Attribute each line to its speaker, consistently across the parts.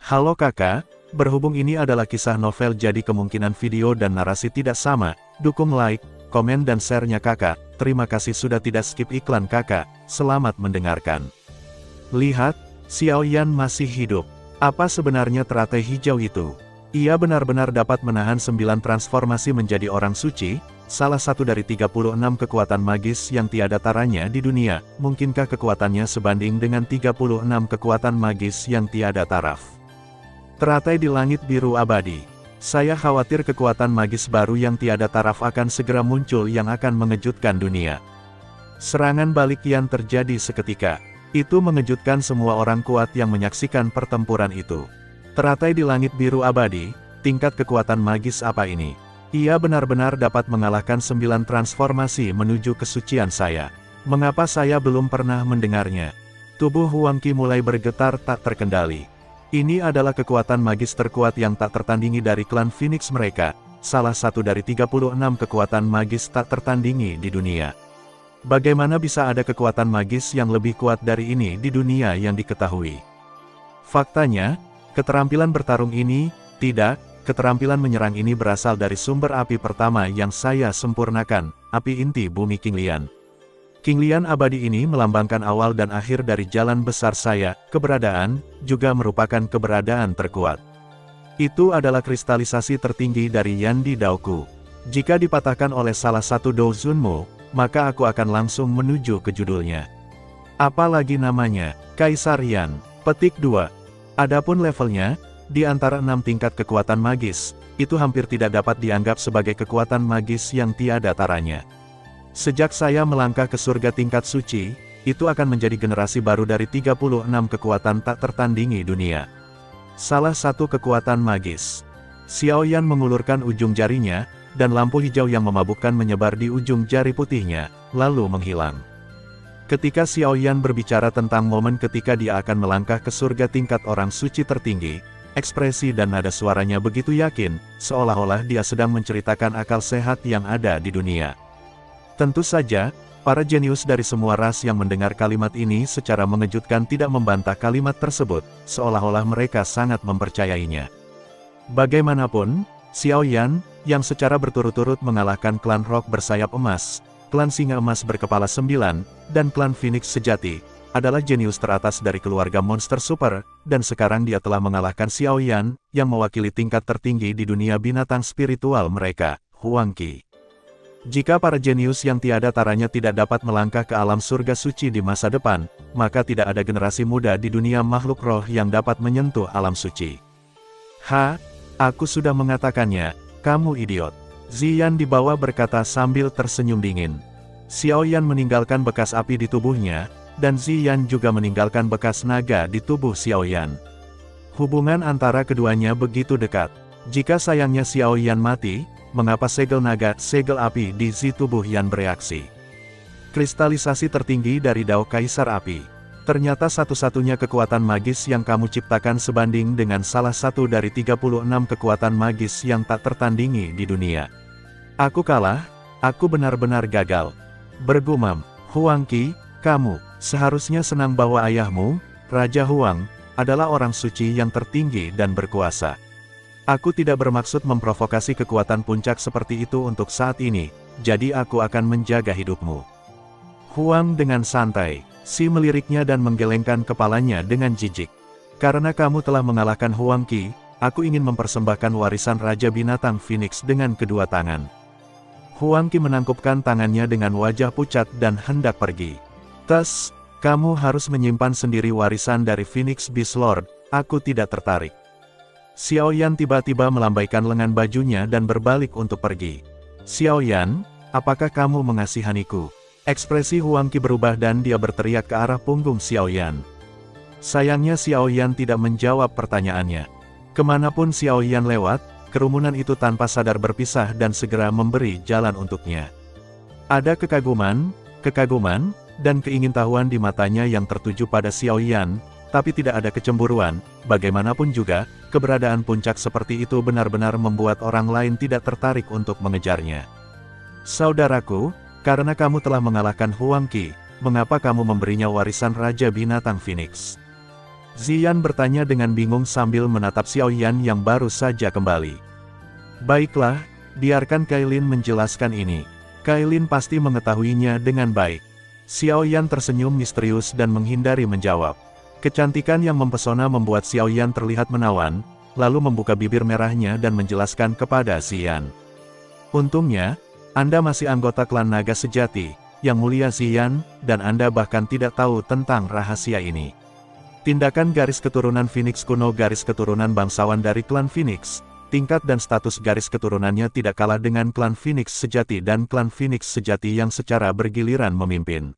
Speaker 1: Halo kakak, berhubung ini adalah kisah novel jadi kemungkinan video dan narasi tidak sama, dukung like, komen dan share-nya kakak, terima kasih sudah tidak skip iklan kakak, selamat mendengarkan. Lihat, Xiaoyan masih hidup. Apa sebenarnya teratai hijau itu? Ia benar-benar dapat menahan 9 transformasi menjadi orang suci, salah satu dari 36 kekuatan magis yang tiada taranya di dunia. Mungkinkah kekuatannya sebanding dengan 36 kekuatan magis yang tiada taraf? Teratai di langit biru abadi. Saya khawatir kekuatan magis baru yang tiada taraf akan segera muncul yang akan mengejutkan dunia. Serangan balik yang terjadi seketika. Itu mengejutkan semua orang kuat yang menyaksikan pertempuran itu. Teratai di langit biru abadi, tingkat kekuatan magis apa ini? Ia benar-benar dapat mengalahkan 9 transformasi menuju kesucian saya. Mengapa saya belum pernah mendengarnya? Tubuh Huang Qi mulai bergetar tak terkendali. Ini adalah kekuatan magis terkuat yang tak tertandingi dari klan Phoenix mereka, salah satu dari 36 kekuatan magis tak tertandingi di dunia. Bagaimana bisa ada kekuatan magis yang lebih kuat dari ini di dunia yang diketahui? Faktanya, keterampilan bertarung ini, keterampilan menyerang ini berasal dari sumber api pertama yang saya sempurnakan, api inti bumi Qinglian. Qinglian abadi ini melambangkan awal dan akhir dari jalan besar saya, keberadaan, juga merupakan keberadaan terkuat. Itu adalah kristalisasi tertinggi dari Yandi Daoku. Jika dipatahkan oleh salah satu Douzunmu, maka aku akan langsung menuju ke judulnya. Apalagi namanya, Kaisar Yan. Petik 2. Adapun levelnya, di antara 6 tingkat kekuatan magis, itu hampir tidak dapat dianggap sebagai kekuatan magis yang tiada taranya. Sejak saya melangkah ke surga tingkat suci, itu akan menjadi generasi baru dari 36 kekuatan tak tertandingi dunia. Salah satu kekuatan magis. Xiaoyan mengulurkan ujung jarinya, dan lampu hijau yang memabukkan menyebar di ujung jari putihnya, lalu menghilang. Ketika Xiaoyan berbicara tentang momen ketika dia akan melangkah ke surga tingkat orang suci tertinggi, ekspresi dan nada suaranya begitu yakin, seolah-olah dia sedang menceritakan akal sehat yang ada di dunia. Tentu saja, para jenius dari semua ras yang mendengar kalimat ini secara mengejutkan tidak membantah kalimat tersebut, seolah-olah mereka sangat mempercayainya. Bagaimanapun, Xiaoyan, yang secara berturut-turut mengalahkan klan Rock bersayap emas, klan Singa Emas berkepala 9, dan klan Phoenix sejati, adalah jenius teratas dari keluarga monster super, dan sekarang dia telah mengalahkan Xiaoyan, yang mewakili tingkat tertinggi di dunia binatang spiritual mereka, Huang Qi. Jika para jenius yang tiada taranya tidak dapat melangkah ke alam surga suci di masa depan, maka tidak ada generasi muda di dunia makhluk roh yang dapat menyentuh alam suci. Aku sudah mengatakannya, kamu idiot. Ziyan di bawah berkata sambil tersenyum dingin. Xiaoyan meninggalkan bekas api di tubuhnya, dan Ziyan juga meninggalkan bekas naga di tubuh Xiaoyan. Hubungan antara keduanya begitu dekat. Jika sayangnya Xiaoyan mati, mengapa segel naga, segel api di Zi tubuh Yan bereaksi? Kristalisasi tertinggi dari Dao Kaisar Api. Ternyata satu-satunya kekuatan magis yang kamu ciptakan sebanding dengan salah satu dari 36 kekuatan magis yang tak tertandingi di dunia. Aku kalah, aku benar-benar gagal. Bergumam, Huang Qi, kamu seharusnya senang bahwa ayahmu, Raja Huang, adalah orang suci yang tertinggi dan berkuasa. Aku tidak bermaksud memprovokasi kekuatan puncak seperti itu untuk saat ini, jadi aku akan menjaga hidupmu. Huang dengan santai. Si meliriknya dan menggelengkan kepalanya dengan jijik. Karena kamu telah mengalahkan Huang Qi, aku ingin mempersembahkan warisan Raja Binatang Phoenix dengan kedua tangan. Huang Qi menangkupkan tangannya dengan wajah pucat dan hendak pergi. Kamu harus menyimpan sendiri warisan dari Phoenix Beast Lord, aku tidak tertarik. Xiaoyan tiba-tiba melambaikan lengan bajunya dan berbalik untuk pergi. Xiaoyan, apakah kamu mengasihaniku? Ekspresi Huang Qi berubah dan dia berteriak ke arah punggung Xiaoyan. Sayangnya Xiaoyan tidak menjawab pertanyaannya. Kemanapun Xiaoyan lewat, kerumunan itu tanpa sadar berpisah dan segera memberi jalan untuknya. Ada kekaguman, dan keingintahuan di matanya yang tertuju pada Xiaoyan, tapi tidak ada kecemburuan. Bagaimanapun juga, keberadaan puncak seperti itu benar-benar membuat orang lain tidak tertarik untuk mengejarnya. Saudaraku, karena kamu telah mengalahkan Huang Qi, mengapa kamu memberinya warisan Raja Binatang Phoenix? Ziyan bertanya dengan bingung sambil menatap Xiaoyan yang baru saja kembali. Baiklah, biarkan Kailin menjelaskan ini. Kailin pasti mengetahuinya dengan baik. Xiaoyan tersenyum misterius dan menghindari menjawab. Kecantikan yang mempesona membuat Xiaoyan terlihat menawan, lalu membuka bibir merahnya dan menjelaskan kepada Ziyan. Untungnya, Anda masih anggota klan naga sejati, Yang Mulia Ziyan, dan Anda bahkan tidak tahu tentang rahasia ini. Tindakan garis keturunan Phoenix kuno garis keturunan bangsawan dari klan Phoenix, tingkat dan status garis keturunannya tidak kalah dengan klan Phoenix sejati dan klan Phoenix sejati yang secara bergiliran memimpin.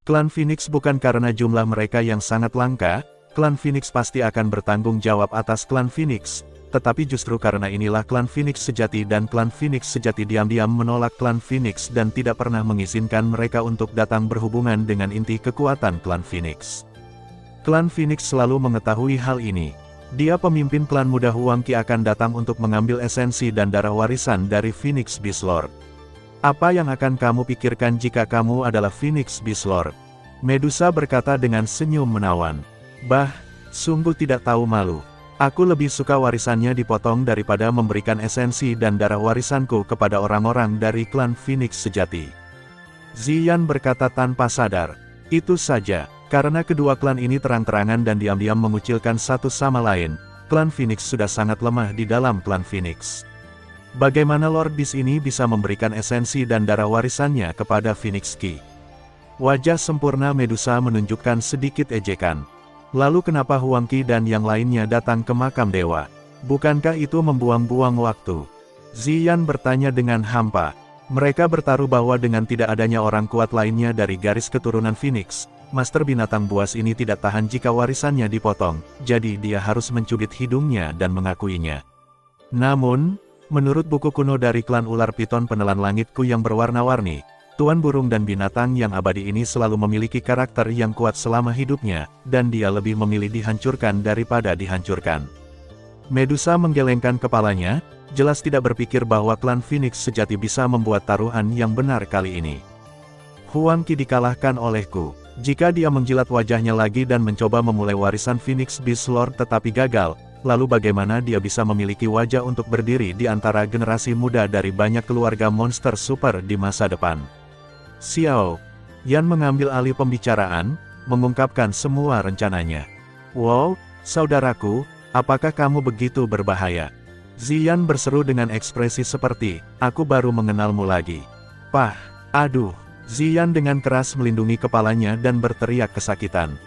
Speaker 1: Klan Phoenix bukan karena jumlah mereka yang sangat langka, klan Phoenix pasti akan bertanggung jawab atas klan Phoenix, tetapi justru karena inilah klan Phoenix sejati dan klan Phoenix sejati diam-diam menolak klan Phoenix dan tidak pernah mengizinkan mereka untuk datang berhubungan dengan inti kekuatan klan Phoenix. Klan Phoenix selalu mengetahui hal ini. Dia pemimpin klan muda Huang Qi akan datang untuk mengambil esensi dan darah warisan dari Phoenix Beast Lord. Apa yang akan kamu pikirkan jika kamu adalah Phoenix Beast Lord? Medusa berkata dengan senyum menawan. Bah, sungguh tidak tahu malu. Aku lebih suka warisannya dipotong daripada memberikan esensi dan darah warisanku kepada orang-orang dari klan Phoenix sejati. Ziyan berkata tanpa sadar. Itu saja. Karena kedua klan ini terang-terangan dan diam-diam mengucilkan satu sama lain, klan Phoenix sudah sangat lemah di dalam klan Phoenix. Bagaimana Lord Beast ini bisa memberikan esensi dan darah warisannya kepada Phoenix Qi? Wajah sempurna Medusa menunjukkan sedikit ejekan. Lalu kenapa Huang Qi dan yang lainnya datang ke makam dewa? Bukankah itu membuang-buang waktu? Ziyan bertanya dengan hampa. Mereka bertaruh bahwa dengan tidak adanya orang kuat lainnya dari garis keturunan Phoenix, Master binatang buas ini tidak tahan jika warisannya dipotong, jadi dia harus mencubit hidungnya dan mengakuinya. Namun, menurut buku kuno dari klan ular piton penelan langitku yang berwarna-warni, Tuan burung dan binatang yang abadi ini selalu memiliki karakter yang kuat selama hidupnya, dan dia lebih memilih dihancurkan daripada dihancurkan. Medusa menggelengkan kepalanya, jelas tidak berpikir bahwa klan Phoenix sejati bisa membuat taruhan yang benar kali ini. Huang Qi dikalahkan olehku. Jika dia menjilat wajahnya lagi dan mencoba memulai warisan Phoenix Beast Lord tetapi gagal, lalu bagaimana dia bisa memiliki wajah untuk berdiri di antara generasi muda dari banyak keluarga monster super di masa depan? Xiao Yan mengambil alih pembicaraan, mengungkapkan semua rencananya. Wow, saudaraku, apakah kamu begitu berbahaya? Ziyan berseru dengan ekspresi seperti, aku baru mengenalmu lagi. Pah, aduh. Ziyan dengan keras melindungi kepalanya dan berteriak kesakitan.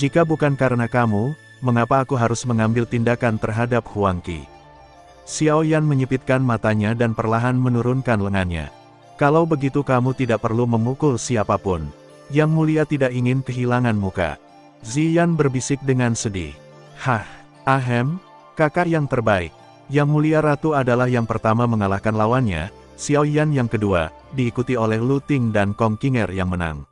Speaker 1: Jika bukan karena kamu, mengapa aku harus mengambil tindakan terhadap Huang Qi? Xiaoyan menyipitkan matanya dan perlahan menurunkan lengannya. Kalau begitu kamu tidak perlu memukul siapapun. Yang Mulia tidak ingin kehilangan muka. Ziyan berbisik dengan sedih. Hah, ahem, kakak yang terbaik. Yang Mulia Ratu adalah yang pertama mengalahkan lawannya, Xiaoyan yang kedua, diikuti oleh Lu Ting dan Kong Qinger yang menang.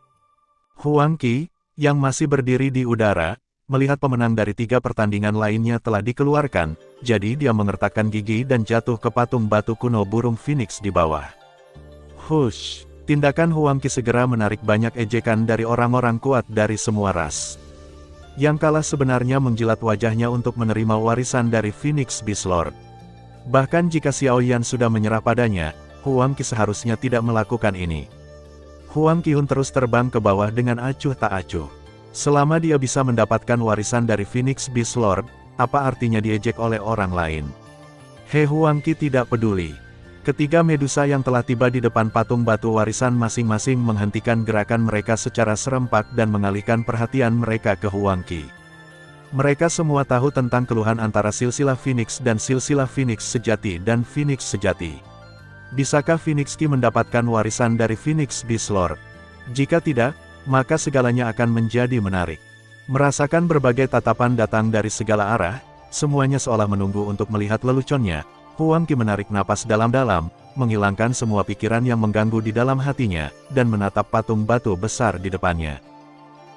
Speaker 1: Huang Qi, yang masih berdiri di udara, melihat pemenang dari 3 pertandingan lainnya telah dikeluarkan, jadi dia mengertakkan gigi dan jatuh ke patung batu kuno burung Phoenix di bawah. Hush, tindakan Huang Qi segera menarik banyak ejekan dari orang-orang kuat dari semua ras. Yang kalah sebenarnya menjilat wajahnya untuk menerima warisan dari Phoenix Beast Lord. Bahkan jika Xiaoyan sudah menyerah padanya, Huang Qi seharusnya tidak melakukan ini. Huang Qihun terus terbang ke bawah dengan acuh tak acuh. Selama dia bisa mendapatkan warisan dari Phoenix Beast Lord, apa artinya diejek oleh orang lain? Huang Qi tidak peduli. Ketiga Medusa yang telah tiba di depan patung batu warisan masing-masing menghentikan gerakan mereka secara serempak dan mengalihkan perhatian mereka ke Huang Qi. Mereka semua tahu tentang keluhan antara silsilah Phoenix dan silsilah Phoenix sejati dan Phoenix sejati. Bisakah Phoenix Qi mendapatkan warisan dari Phoenix Beast Lord? Jika tidak, maka segalanya akan menjadi menarik. Merasakan berbagai tatapan datang dari segala arah, semuanya seolah menunggu untuk melihat leluconnya. Huang Qi menarik napas dalam-dalam, menghilangkan semua pikiran yang mengganggu di dalam hatinya, dan menatap patung batu besar di depannya.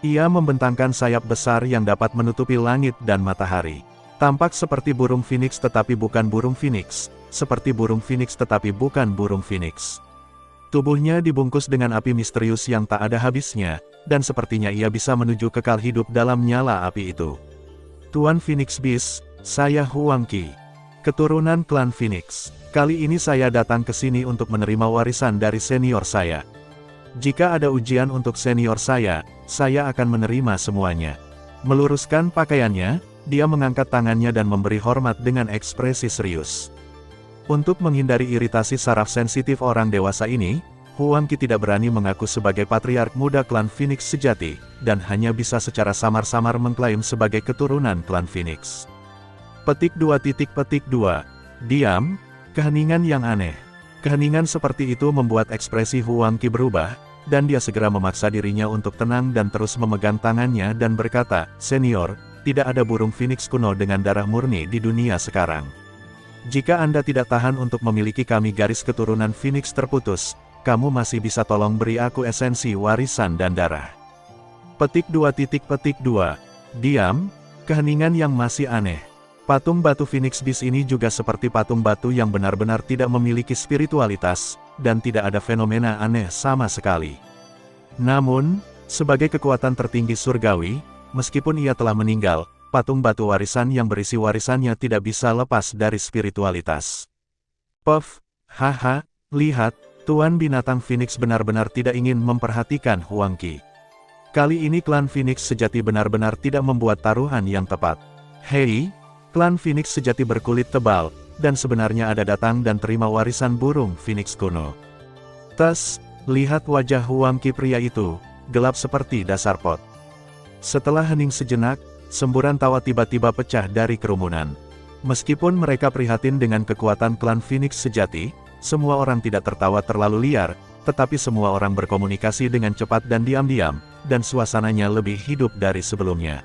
Speaker 1: Ia membentangkan sayap besar yang dapat menutupi langit dan matahari. Tampak seperti burung Phoenix tetapi bukan burung Phoenix, seperti burung Phoenix tetapi bukan burung Phoenix. Tubuhnya dibungkus dengan api misterius yang tak ada habisnya, dan sepertinya ia bisa menuju kekal hidup dalam nyala api itu. Tuan Phoenix Beast, saya Huang Qi. Keturunan klan Phoenix. Kali ini saya datang ke sini untuk menerima warisan dari senior saya. Jika ada ujian untuk senior saya akan menerima semuanya. Meluruskan pakaiannya, dia mengangkat tangannya dan memberi hormat dengan ekspresi serius. Untuk menghindari iritasi saraf sensitif orang dewasa ini, Huang Qi tidak berani mengaku sebagai patriark muda klan Phoenix sejati, dan hanya bisa secara samar-samar mengklaim sebagai keturunan klan Phoenix. Petik 2. Diam, keheningan yang aneh. Keheningan seperti itu membuat ekspresi Huang Qi berubah, dan dia segera memaksa dirinya untuk tenang dan terus memegang tangannya dan berkata, "Senior, tidak ada burung Phoenix kuno dengan darah murni di dunia sekarang. Jika Anda tidak tahan untuk memiliki kami garis keturunan Phoenix terputus, kamu masih bisa tolong beri aku esensi warisan dan darah." Petik 2. Diam, keheningan yang masih aneh. Patung batu Phoenix Beast ini juga seperti patung batu yang benar-benar tidak memiliki spiritualitas, dan tidak ada fenomena aneh sama sekali. Namun, sebagai kekuatan tertinggi surgawi, meskipun ia telah meninggal, patung batu warisan yang berisi warisannya tidak bisa lepas dari spiritualitas. Puff, haha, lihat, Tuan binatang Phoenix benar-benar tidak ingin memperhatikan Huang Qi. Kali ini klan Phoenix sejati benar-benar tidak membuat taruhan yang tepat. Hei, klan Phoenix sejati berkulit tebal, dan sebenarnya ada datang dan terima warisan burung Phoenix kuno. Tes, lihat wajah Huang Qi pria itu, gelap seperti dasar pot. Setelah hening sejenak, semburan tawa tiba-tiba pecah dari kerumunan. Meskipun mereka prihatin dengan kekuatan klan Phoenix sejati, semua orang tidak tertawa terlalu liar, tetapi semua orang berkomunikasi dengan cepat dan diam-diam, dan suasananya lebih hidup dari sebelumnya.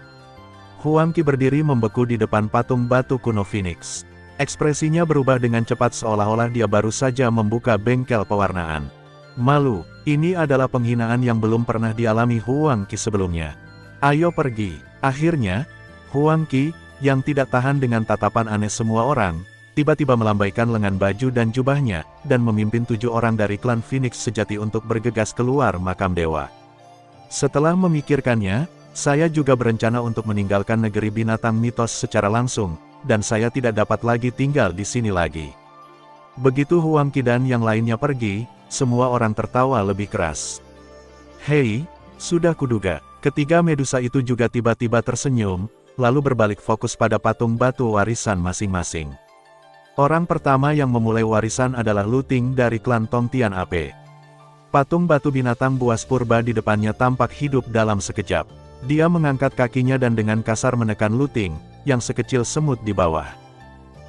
Speaker 1: Huang Qi berdiri membeku di depan patung batu kuno Phoenix. Ekspresinya berubah dengan cepat seolah-olah dia baru saja membuka bengkel pewarnaan. Malu, ini adalah penghinaan yang belum pernah dialami Huang Qi sebelumnya. Ayo pergi. Akhirnya, Huang Qi, yang tidak tahan dengan tatapan aneh semua orang, tiba-tiba melambaikan lengan baju dan jubahnya, dan memimpin 7 orang dari klan Phoenix sejati untuk bergegas keluar makam dewa. Setelah memikirkannya, saya juga berencana untuk meninggalkan negeri binatang mitos secara langsung, dan saya tidak dapat lagi tinggal di sini lagi. Begitu Huang Qi dan yang lainnya pergi, semua orang tertawa lebih keras. Hei, sudah kuduga, ketiga Medusa itu juga tiba-tiba tersenyum, lalu berbalik fokus pada patung batu warisan masing-masing. Orang pertama yang memulai warisan adalah Lu Ting dari klan Tong Tian Ape. Patung batu binatang buas purba di depannya tampak hidup dalam sekejap. Dia mengangkat kakinya dan dengan kasar menekan Lu Ting, yang sekecil semut di bawah.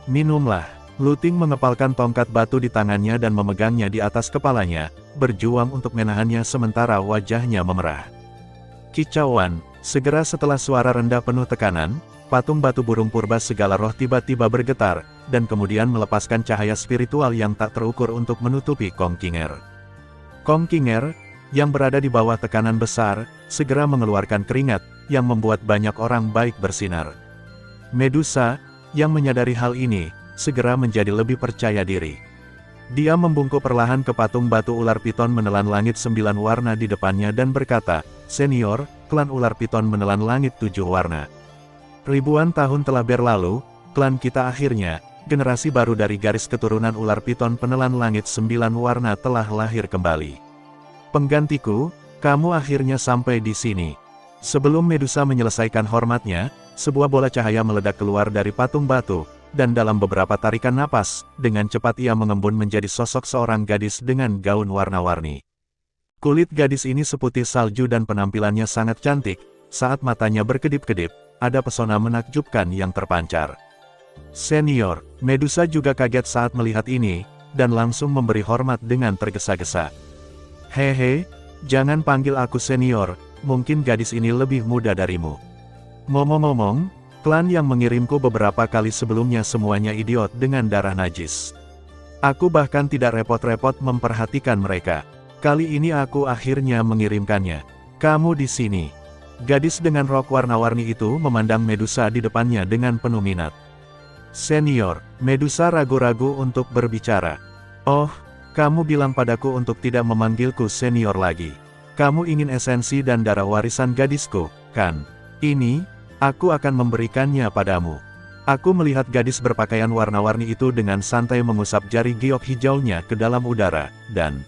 Speaker 1: Minumlah. Lu Ting mengepalkan tongkat batu di tangannya dan memegangnya di atas kepalanya, berjuang untuk menahannya sementara wajahnya memerah. Kicauan, segera setelah suara rendah penuh tekanan, patung batu burung purba segala roh tiba-tiba bergetar, dan kemudian melepaskan cahaya spiritual yang tak terukur untuk menutupi Kong Qinger. Kong Qinger, yang berada di bawah tekanan besar, segera mengeluarkan keringat, yang membuat banyak orang baik bersinar. Medusa, yang menyadari hal ini, segera menjadi lebih percaya diri. Dia membungkuk perlahan ke patung batu ular piton menelan langit 9 warna di depannya dan berkata, "Senior, klan ular piton menelan langit 7 warna. Ribuan tahun telah berlalu, klan kita akhirnya, generasi baru dari garis keturunan ular piton penelan langit 9 warna telah lahir kembali. Penggantiku, kamu akhirnya sampai di sini." Sebelum Medusa menyelesaikan hormatnya, sebuah bola cahaya meledak keluar dari patung batu, dan dalam beberapa tarikan napas, dengan cepat ia mengembun menjadi sosok seorang gadis dengan gaun warna-warni. Kulit gadis ini seputih salju dan penampilannya sangat cantik, saat matanya berkedip-kedip, ada pesona menakjubkan yang terpancar. Senior, Medusa juga kaget saat melihat ini, dan langsung memberi hormat dengan tergesa-gesa. "Hehe, jangan panggil aku senior, mungkin gadis ini lebih muda darimu. Ngomong-ngomong, klan yang mengirimku beberapa kali sebelumnya semuanya idiot dengan darah najis. Aku bahkan tidak repot-repot memperhatikan mereka. Kali ini aku akhirnya mengirimkannya. Kamu di sini." Gadis dengan rok warna-warni itu memandang Medusa di depannya dengan penuh minat. "Senior," Medusa ragu-ragu untuk berbicara. "Oh, kamu bilang padaku untuk tidak memanggilku senior lagi. Kamu ingin esensi dan darah warisan gadisku, kan? Ini, Aku akan memberikannya padamu. Aku melihat gadis berpakaian warna-warni itu dengan santai mengusap jari giok hijaunya ke dalam udara, dan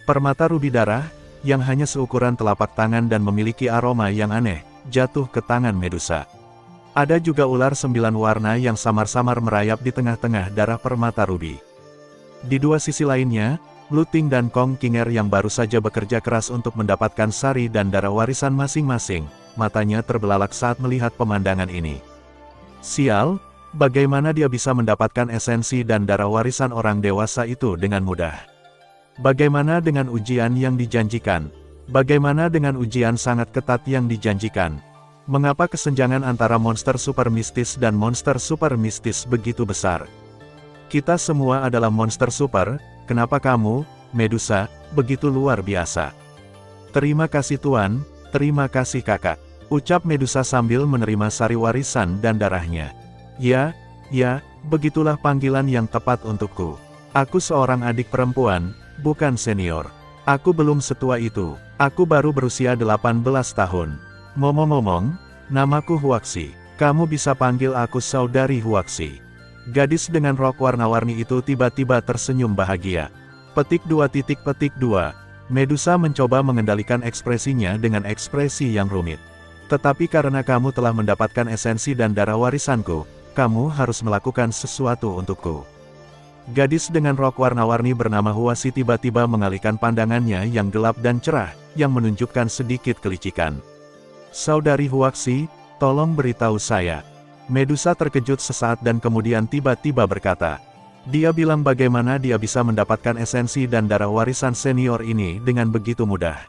Speaker 1: permata rubi darah, yang hanya seukuran telapak tangan dan memiliki aroma yang aneh, jatuh ke tangan Medusa. Ada juga ular 9 warna yang samar-samar merayap di tengah-tengah darah permata rubi. Di dua sisi lainnya, Lu Ting dan Kong Qinger yang baru saja bekerja keras untuk mendapatkan sari dan darah warisan masing-masing, matanya terbelalak saat melihat pemandangan ini. Sial, bagaimana dia bisa mendapatkan esensi dan darah warisan orang dewasa itu dengan mudah? Bagaimana dengan ujian yang dijanjikan? Bagaimana dengan ujian sangat ketat yang dijanjikan? Mengapa kesenjangan antara monster super mistis dan monster super mistis begitu besar? Kita semua adalah monster super, kenapa kamu, Medusa, begitu luar biasa? Terima kasih Tuan, terima kasih kakak, ucap Medusa sambil menerima sari warisan dan darahnya. Ya, begitulah panggilan yang tepat untukku. Aku seorang adik perempuan, bukan senior. Aku belum setua itu, aku baru berusia 18 tahun. Ngomong-ngomong, namaku Huaxi, kamu bisa panggil aku Saudari Huaxi. Gadis dengan rok warna-warni itu tiba-tiba tersenyum bahagia. Petik 2. Medusa mencoba mengendalikan ekspresinya dengan ekspresi yang rumit. Tetapi karena kamu telah mendapatkan esensi dan darah warisanku, kamu harus melakukan sesuatu untukku. Gadis dengan rok warna-warni bernama Huaxi tiba-tiba mengalihkan pandangannya yang gelap dan cerah, yang menunjukkan sedikit kelicikan. Saudari Huaxi, tolong beritahu saya. Medusa terkejut sesaat dan kemudian tiba-tiba berkata. Dia bilang bagaimana dia bisa mendapatkan esensi dan darah warisan senior ini dengan begitu mudah.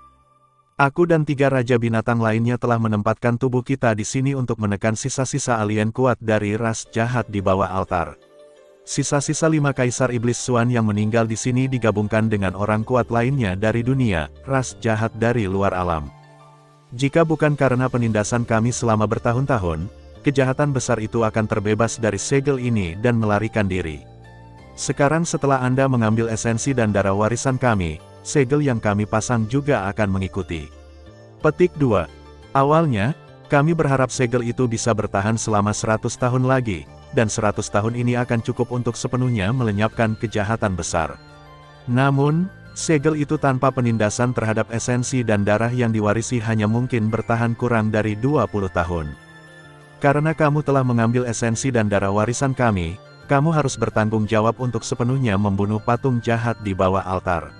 Speaker 1: Aku dan 3 raja binatang lainnya telah menempatkan tubuh kita di sini untuk menekan sisa-sisa alien kuat dari ras jahat di bawah altar. Sisa-sisa 5 kaisar iblis Suan yang meninggal di sini digabungkan dengan orang kuat lainnya dari dunia, ras jahat dari luar alam. Jika bukan karena penindasan kami selama bertahun-tahun, kejahatan besar itu akan terbebas dari segel ini dan melarikan diri. Sekarang setelah Anda mengambil esensi dan darah warisan kami, segel yang kami pasang juga akan mengikuti. Petik 2. Awalnya, kami berharap segel itu bisa bertahan selama 100 tahun lagi, dan 100 tahun ini akan cukup untuk sepenuhnya melenyapkan kejahatan besar. Namun, segel itu tanpa penindasan terhadap esensi dan darah yang diwarisi hanya mungkin bertahan kurang dari 20 tahun. Karena kamu telah mengambil esensi dan darah warisan kami, kamu harus bertanggung jawab untuk sepenuhnya membunuh patung jahat di bawah altar.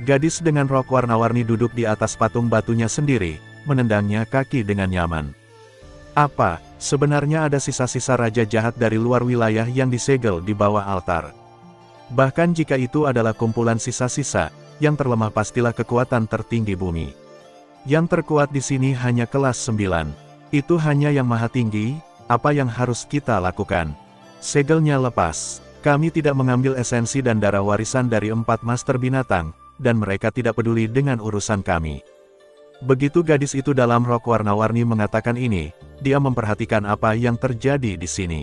Speaker 1: Gadis dengan rok warna-warni duduk di atas patung batunya sendiri, menendangnya kaki dengan nyaman. Apa, sebenarnya ada sisa-sisa raja jahat dari luar wilayah yang disegel di bawah altar? Bahkan jika itu adalah kumpulan sisa-sisa, yang terlemah pastilah kekuatan tertinggi bumi. Yang terkuat di sini hanya kelas 9. Itu hanya yang maha tinggi, apa yang harus kita lakukan? Segelnya lepas. Kami tidak mengambil esensi dan darah warisan dari 4 master binatang, dan mereka tidak peduli dengan urusan kami. Begitu gadis itu dalam rok warna-warni mengatakan ini, dia memperhatikan apa yang terjadi di sini.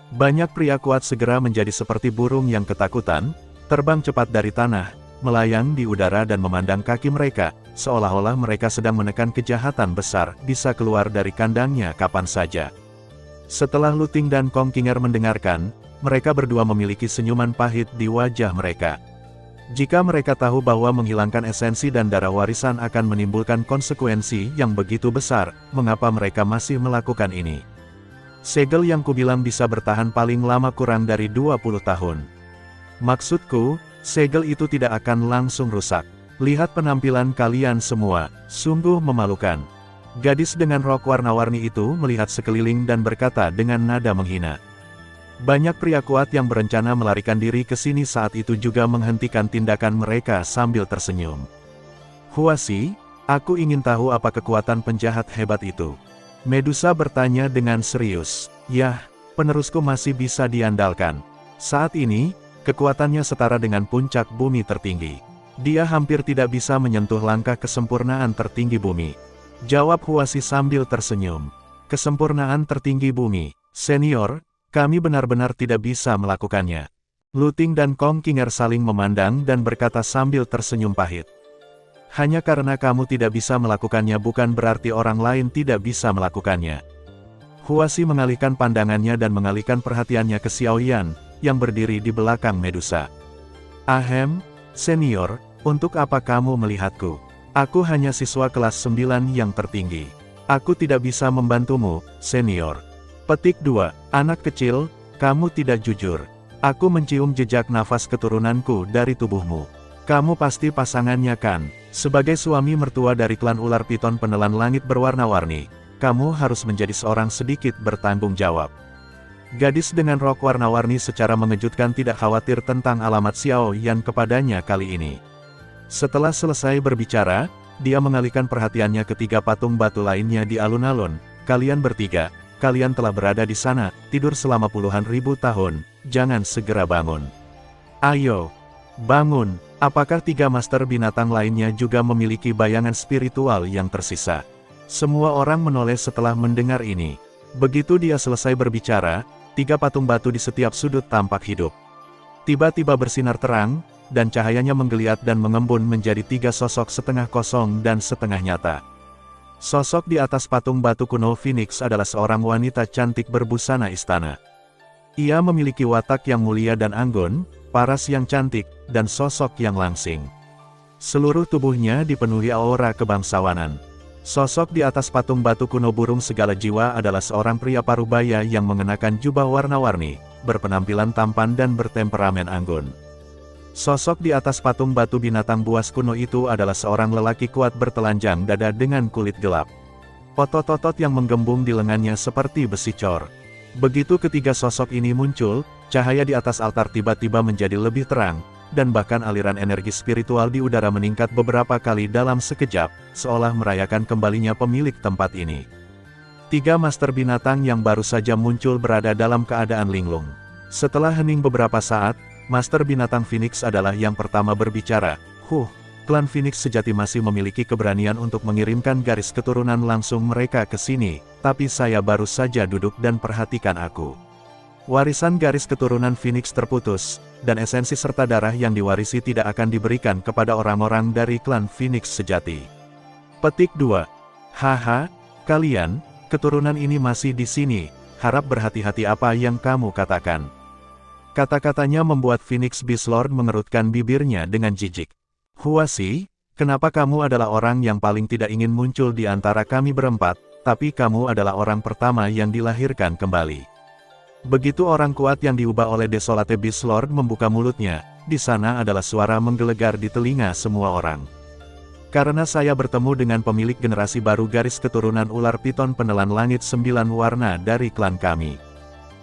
Speaker 1: Banyak pria kuat segera menjadi seperti burung yang ketakutan, terbang cepat dari tanah, melayang di udara dan memandang kaki mereka, seolah-olah mereka sedang menekan kejahatan besar, bisa keluar dari kandangnya kapan saja. Setelah Lu Ting dan Kong Qinger mendengarkan, mereka berdua memiliki senyuman pahit di wajah mereka. Jika mereka tahu bahwa menghilangkan esensi dan darah warisan akan menimbulkan konsekuensi yang begitu besar, mengapa mereka masih melakukan ini? Segel yang kubilang bisa bertahan paling lama kurang dari 20 tahun. Maksudku, segel itu tidak akan langsung rusak. Lihat penampilan kalian semua, sungguh memalukan. Gadis dengan rok warna-warni itu melihat sekeliling dan berkata dengan nada menghina. Banyak pria kuat yang berencana melarikan diri ke sini saat itu juga menghentikan tindakan mereka sambil tersenyum. Huaxi, aku ingin tahu apa kekuatan penjahat hebat itu. Medusa bertanya dengan serius. Yah, penerusku masih bisa diandalkan. Saat ini, kekuatannya setara dengan puncak bumi tertinggi. Dia hampir tidak bisa menyentuh langkah kesempurnaan tertinggi bumi. Jawab Huaxi sambil tersenyum. Kesempurnaan tertinggi bumi, senior, kami benar-benar tidak bisa melakukannya. Lu Ting dan Kong Qinger saling memandang dan berkata sambil tersenyum pahit. Hanya karena kamu tidak bisa melakukannya bukan berarti orang lain tidak bisa melakukannya. Huasi mengalihkan pandangannya dan mengalihkan perhatiannya ke Xiao Yan, yang berdiri di belakang Medusa. Ahem, senior, untuk apa kamu melihatku? Aku hanya siswa kelas 9 yang tertinggi. Aku tidak bisa membantumu, senior. Petik 2, anak kecil, kamu tidak jujur. Aku mencium jejak nafas keturunanku dari tubuhmu. Kamu pasti pasangannya kan? Sebagai suami mertua dari klan ular piton penelan langit berwarna-warni, kamu harus menjadi seorang sedikit bertanggung jawab. Gadis dengan rok warna-warni secara mengejutkan tidak khawatir tentang alamat Xiao Yan kepadanya kali ini. Setelah selesai berbicara, dia mengalihkan perhatiannya ke 3 patung batu lainnya di alun-alun. Kalian bertiga, kalian telah berada di sana, tidur selama puluhan ribu tahun, jangan segera bangun. Ayo, bangun. Apakah 3 master binatang lainnya juga memiliki bayangan spiritual yang tersisa? Semua orang menoleh setelah mendengar ini. Begitu dia selesai berbicara, 3 patung batu di setiap sudut tampak hidup. Tiba-tiba bersinar terang, dan cahayanya menggeliat dan mengembun menjadi 3 sosok setengah kosong dan setengah nyata. Sosok di atas patung batu kuno Phoenix adalah seorang wanita cantik berbusana istana. Ia memiliki watak yang mulia dan anggun, paras yang cantik, dan sosok yang langsing. Seluruh tubuhnya dipenuhi aura kebangsawanan. Sosok di atas patung batu kuno burung segala jiwa adalah seorang pria parubaya yang mengenakan jubah warna-warni, berpenampilan tampan dan bertemperamen anggun. Sosok di atas patung batu binatang buas kuno itu adalah seorang lelaki kuat bertelanjang dada dengan kulit gelap. Otot-otot yang menggembung di lengannya seperti besi cor. Begitu ketiga sosok ini muncul, cahaya di atas altar tiba-tiba menjadi lebih terang, dan bahkan aliran energi spiritual di udara meningkat beberapa kali dalam sekejap, seolah merayakan kembalinya pemilik tempat ini. 3 master binatang yang baru saja muncul berada dalam keadaan linglung. Setelah hening beberapa saat, Master Binatang Phoenix adalah yang pertama berbicara. Klan Phoenix sejati masih memiliki keberanian untuk mengirimkan garis keturunan langsung mereka ke sini, tapi saya baru saja duduk dan perhatikan aku. Warisan garis keturunan Phoenix terputus, dan esensi serta darah yang diwarisi tidak akan diberikan kepada orang-orang dari klan Phoenix sejati. Petik 2. Haha, kalian, keturunan ini masih di sini, harap berhati-hati apa yang kamu katakan. Kata-katanya membuat Phoenix Beast Lord mengerutkan bibirnya dengan jijik. Huasi, kenapa kamu adalah orang yang paling tidak ingin muncul di antara kami berempat, tapi kamu adalah orang pertama yang dilahirkan kembali. Begitu orang kuat yang diubah oleh Desolate Beast Lord membuka mulutnya, di sana adalah suara menggelegar di telinga semua orang. Karena saya bertemu dengan pemilik generasi baru garis keturunan ular piton penelan langit 9 warna dari klan kami.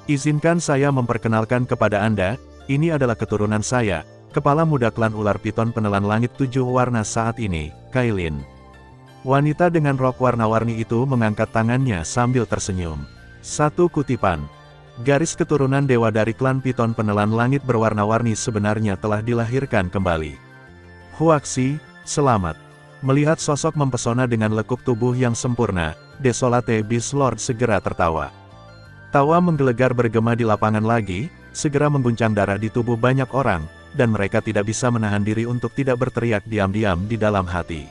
Speaker 1: Izinkan saya memperkenalkan kepada Anda, ini adalah keturunan saya, kepala muda klan ular piton penelan langit 7 warna saat ini, Kailin. Wanita dengan rok warna-warni itu mengangkat tangannya sambil tersenyum. Satu kutipan. Garis keturunan dewa dari klan piton penelan langit berwarna-warni sebenarnya telah dilahirkan kembali. Huaxi, selamat. Melihat sosok mempesona dengan lekuk tubuh yang sempurna, Desolate Beast Lord segera tertawa. Tawa menggelegar bergema di lapangan lagi, segera mengguncang darah di tubuh banyak orang, dan mereka tidak bisa menahan diri untuk tidak berteriak diam-diam di dalam hati.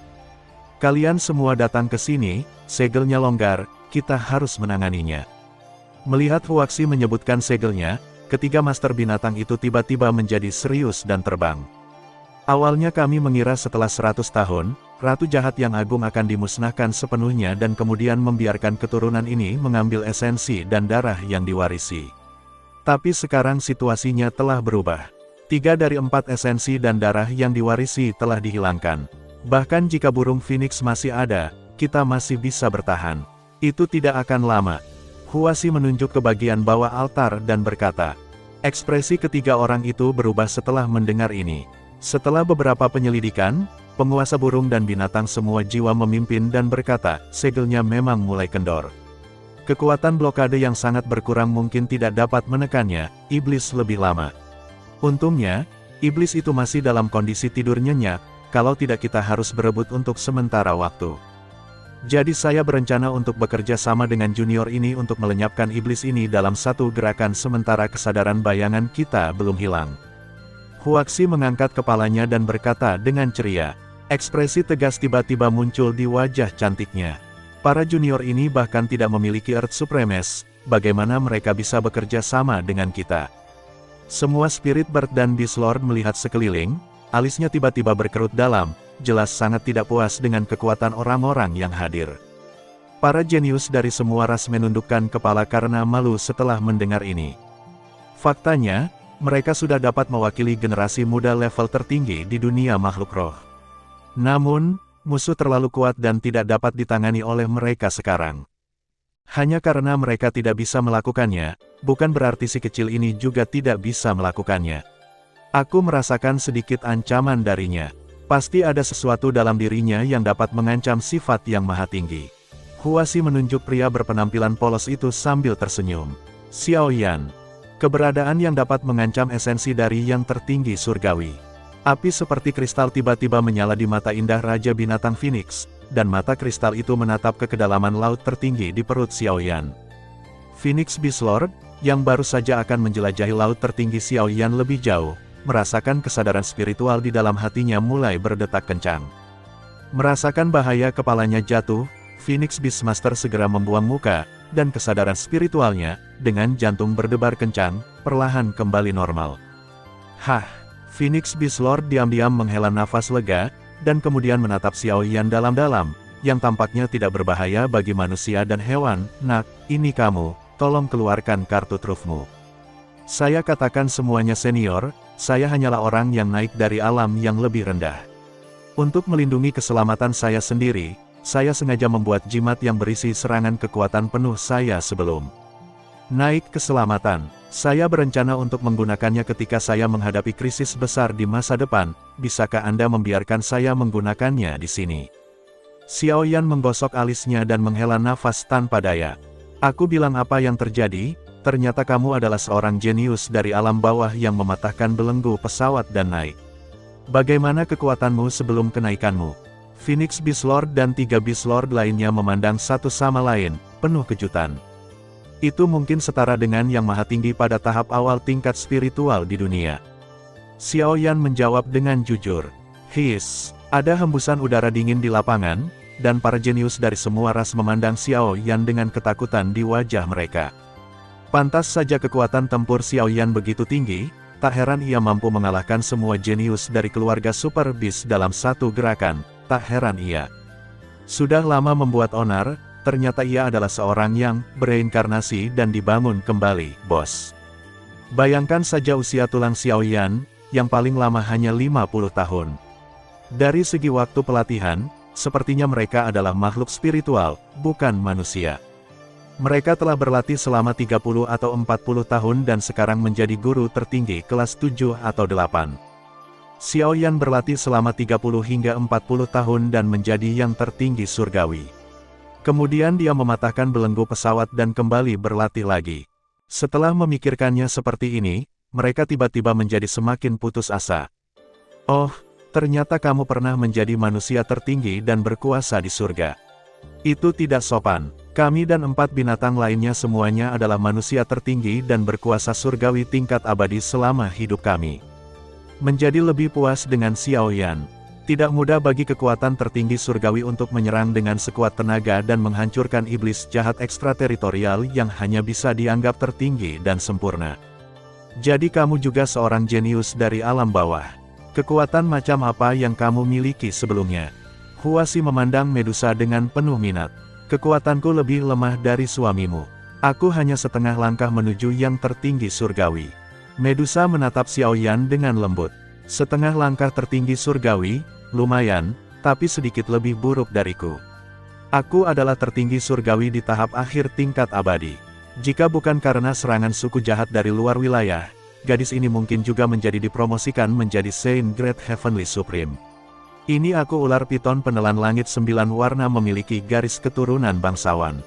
Speaker 1: Kalian semua datang ke sini, segelnya longgar, kita harus menanganinya. Melihat Huaxi menyebutkan segelnya, ketiga master binatang itu tiba-tiba menjadi serius dan terbang. Awalnya kami mengira setelah 100 tahun, Ratu Jahat yang Agung akan dimusnahkan sepenuhnya dan kemudian membiarkan keturunan ini mengambil esensi dan darah yang diwarisi. Tapi sekarang situasinya telah berubah. 3 dari 4 esensi dan darah yang diwarisi telah dihilangkan. Bahkan jika burung Phoenix masih ada, kita masih bisa bertahan. Itu tidak akan lama. Huasi menunjuk ke bagian bawah altar dan berkata. Ekspresi ketiga orang itu berubah setelah mendengar ini. Setelah beberapa penyelidikan, penguasa burung dan binatang semua jiwa memimpin dan berkata, segelnya memang mulai kendor. Kekuatan blokade yang sangat berkurang mungkin tidak dapat menekannya, iblis lebih lama. Untungnya, iblis itu masih dalam kondisi tidur nyenyak, kalau tidak kita harus berebut untuk sementara waktu. Jadi saya berencana untuk bekerja sama dengan junior ini untuk melenyapkan iblis ini dalam satu gerakan sementara kesadaran bayangan kita belum hilang. Huaxi mengangkat kepalanya dan berkata dengan ceria. Ekspresi tegas tiba-tiba muncul di wajah cantiknya. Para junior ini bahkan tidak memiliki Earth Supremes, bagaimana mereka bisa bekerja sama dengan kita? Semua Spirit Bird dan Beast Lord melihat sekeliling, alisnya tiba-tiba berkerut dalam, jelas sangat tidak puas dengan kekuatan orang-orang yang hadir. Para jenius dari semua ras menundukkan kepala karena malu setelah mendengar ini. Faktanya, mereka sudah dapat mewakili generasi muda level tertinggi di dunia makhluk roh. Namun, musuh terlalu kuat dan tidak dapat ditangani oleh mereka sekarang. Hanya karena mereka tidak bisa melakukannya, bukan berarti si kecil ini juga tidak bisa melakukannya. Aku merasakan sedikit ancaman darinya. Pasti ada sesuatu dalam dirinya yang dapat mengancam sifat yang maha tinggi. Huasi menunjuk pria berpenampilan polos itu sambil tersenyum. Xiao Yan. Keberadaan yang dapat mengancam esensi dari yang tertinggi surgawi. Api seperti kristal tiba-tiba menyala di mata indah Raja Binatang Phoenix, dan mata kristal itu menatap ke kedalaman laut tertinggi di perut Xiao Yan. Phoenix Beast Lord, yang baru saja akan menjelajahi laut tertinggi Xiao Yan lebih jauh, merasakan kesadaran spiritual di dalam hatinya mulai berdetak kencang. Merasakan bahaya kepalanya jatuh, Phoenix Beastmaster segera membuang muka, dan kesadaran spiritualnya, dengan jantung berdebar kencang, perlahan kembali normal. Hah! Phoenix Beast Lord diam-diam menghela nafas lega, dan kemudian menatap Xiao Yan dalam-dalam, yang tampaknya tidak berbahaya bagi manusia dan hewan. Nak, ini kamu, tolong keluarkan kartu trufmu. Saya katakan semuanya senior, saya hanyalah orang yang naik dari alam yang lebih rendah. Untuk melindungi keselamatan saya sendiri, saya sengaja membuat jimat yang berisi serangan kekuatan penuh saya sebelum naik keselamatan. Saya berencana untuk menggunakannya ketika saya menghadapi krisis besar di masa depan. Bisakah Anda membiarkan saya menggunakannya di sini? Xiao Yan menggosok alisnya dan menghela nafas tanpa daya. Aku bilang apa yang terjadi? Ternyata kamu adalah seorang jenius dari alam bawah yang mematahkan belenggu pesawat dan naik. Bagaimana kekuatanmu sebelum kenaikanmu? Phoenix Beast Lord dan 3 Beast Lord lainnya memandang satu sama lain, penuh kejutan. Itu mungkin setara dengan yang maha tinggi pada tahap awal tingkat spiritual di dunia. Xiao Yan menjawab dengan jujur. Hiss, ada hembusan udara dingin di lapangan, dan para jenius dari semua ras memandang Xiao Yan dengan ketakutan di wajah mereka. Pantas saja kekuatan tempur Xiao Yan begitu tinggi, tak heran ia mampu mengalahkan semua jenius dari keluarga Super Beast dalam satu gerakan, tak heran ia sudah lama membuat onar. Ternyata ia adalah seorang yang bereinkarnasi dan dibangun kembali, bos. Bayangkan saja usia tulang Xiao Yan, yang paling lama hanya 50 tahun. Dari segi waktu pelatihan, sepertinya mereka adalah makhluk spiritual, bukan manusia. Mereka telah berlatih selama 30 atau 40 tahun dan sekarang menjadi guru tertinggi kelas 7 atau 8. Xiao Yan berlatih selama 30 hingga 40 tahun dan menjadi yang tertinggi surgawi. Kemudian dia mematahkan belenggu pesawat dan kembali berlatih lagi. Setelah memikirkannya seperti ini, mereka tiba-tiba menjadi semakin putus asa. Oh, ternyata kamu pernah menjadi manusia tertinggi dan berkuasa di surga. Itu tidak sopan. Kami dan 4 binatang lainnya semuanya adalah manusia tertinggi dan berkuasa surgawi tingkat abadi selama hidup kami. Menjadi lebih puas dengan Xiao Yan. Tidak mudah bagi kekuatan tertinggi surgawi untuk menyerang dengan sekuat tenaga dan menghancurkan iblis jahat ekstrateritorial yang hanya bisa dianggap tertinggi dan sempurna. Jadi kamu juga seorang jenius dari alam bawah. Kekuatan macam apa yang kamu miliki sebelumnya? Huasi memandang Medusa dengan penuh minat. Kekuatanku lebih lemah dari suamimu. Aku hanya setengah langkah menuju yang tertinggi surgawi. Medusa menatap Xiao Yan dengan lembut. Setengah langkah tertinggi surgawi, lumayan, tapi sedikit lebih buruk dariku. Aku adalah tertinggi surgawi di tahap akhir tingkat abadi. Jika bukan karena serangan suku jahat dari luar wilayah, gadis ini mungkin juga menjadi dipromosikan menjadi Saint Great Heavenly Supreme. Ini aku ular piton penelan langit 9 warna memiliki garis keturunan bangsawan.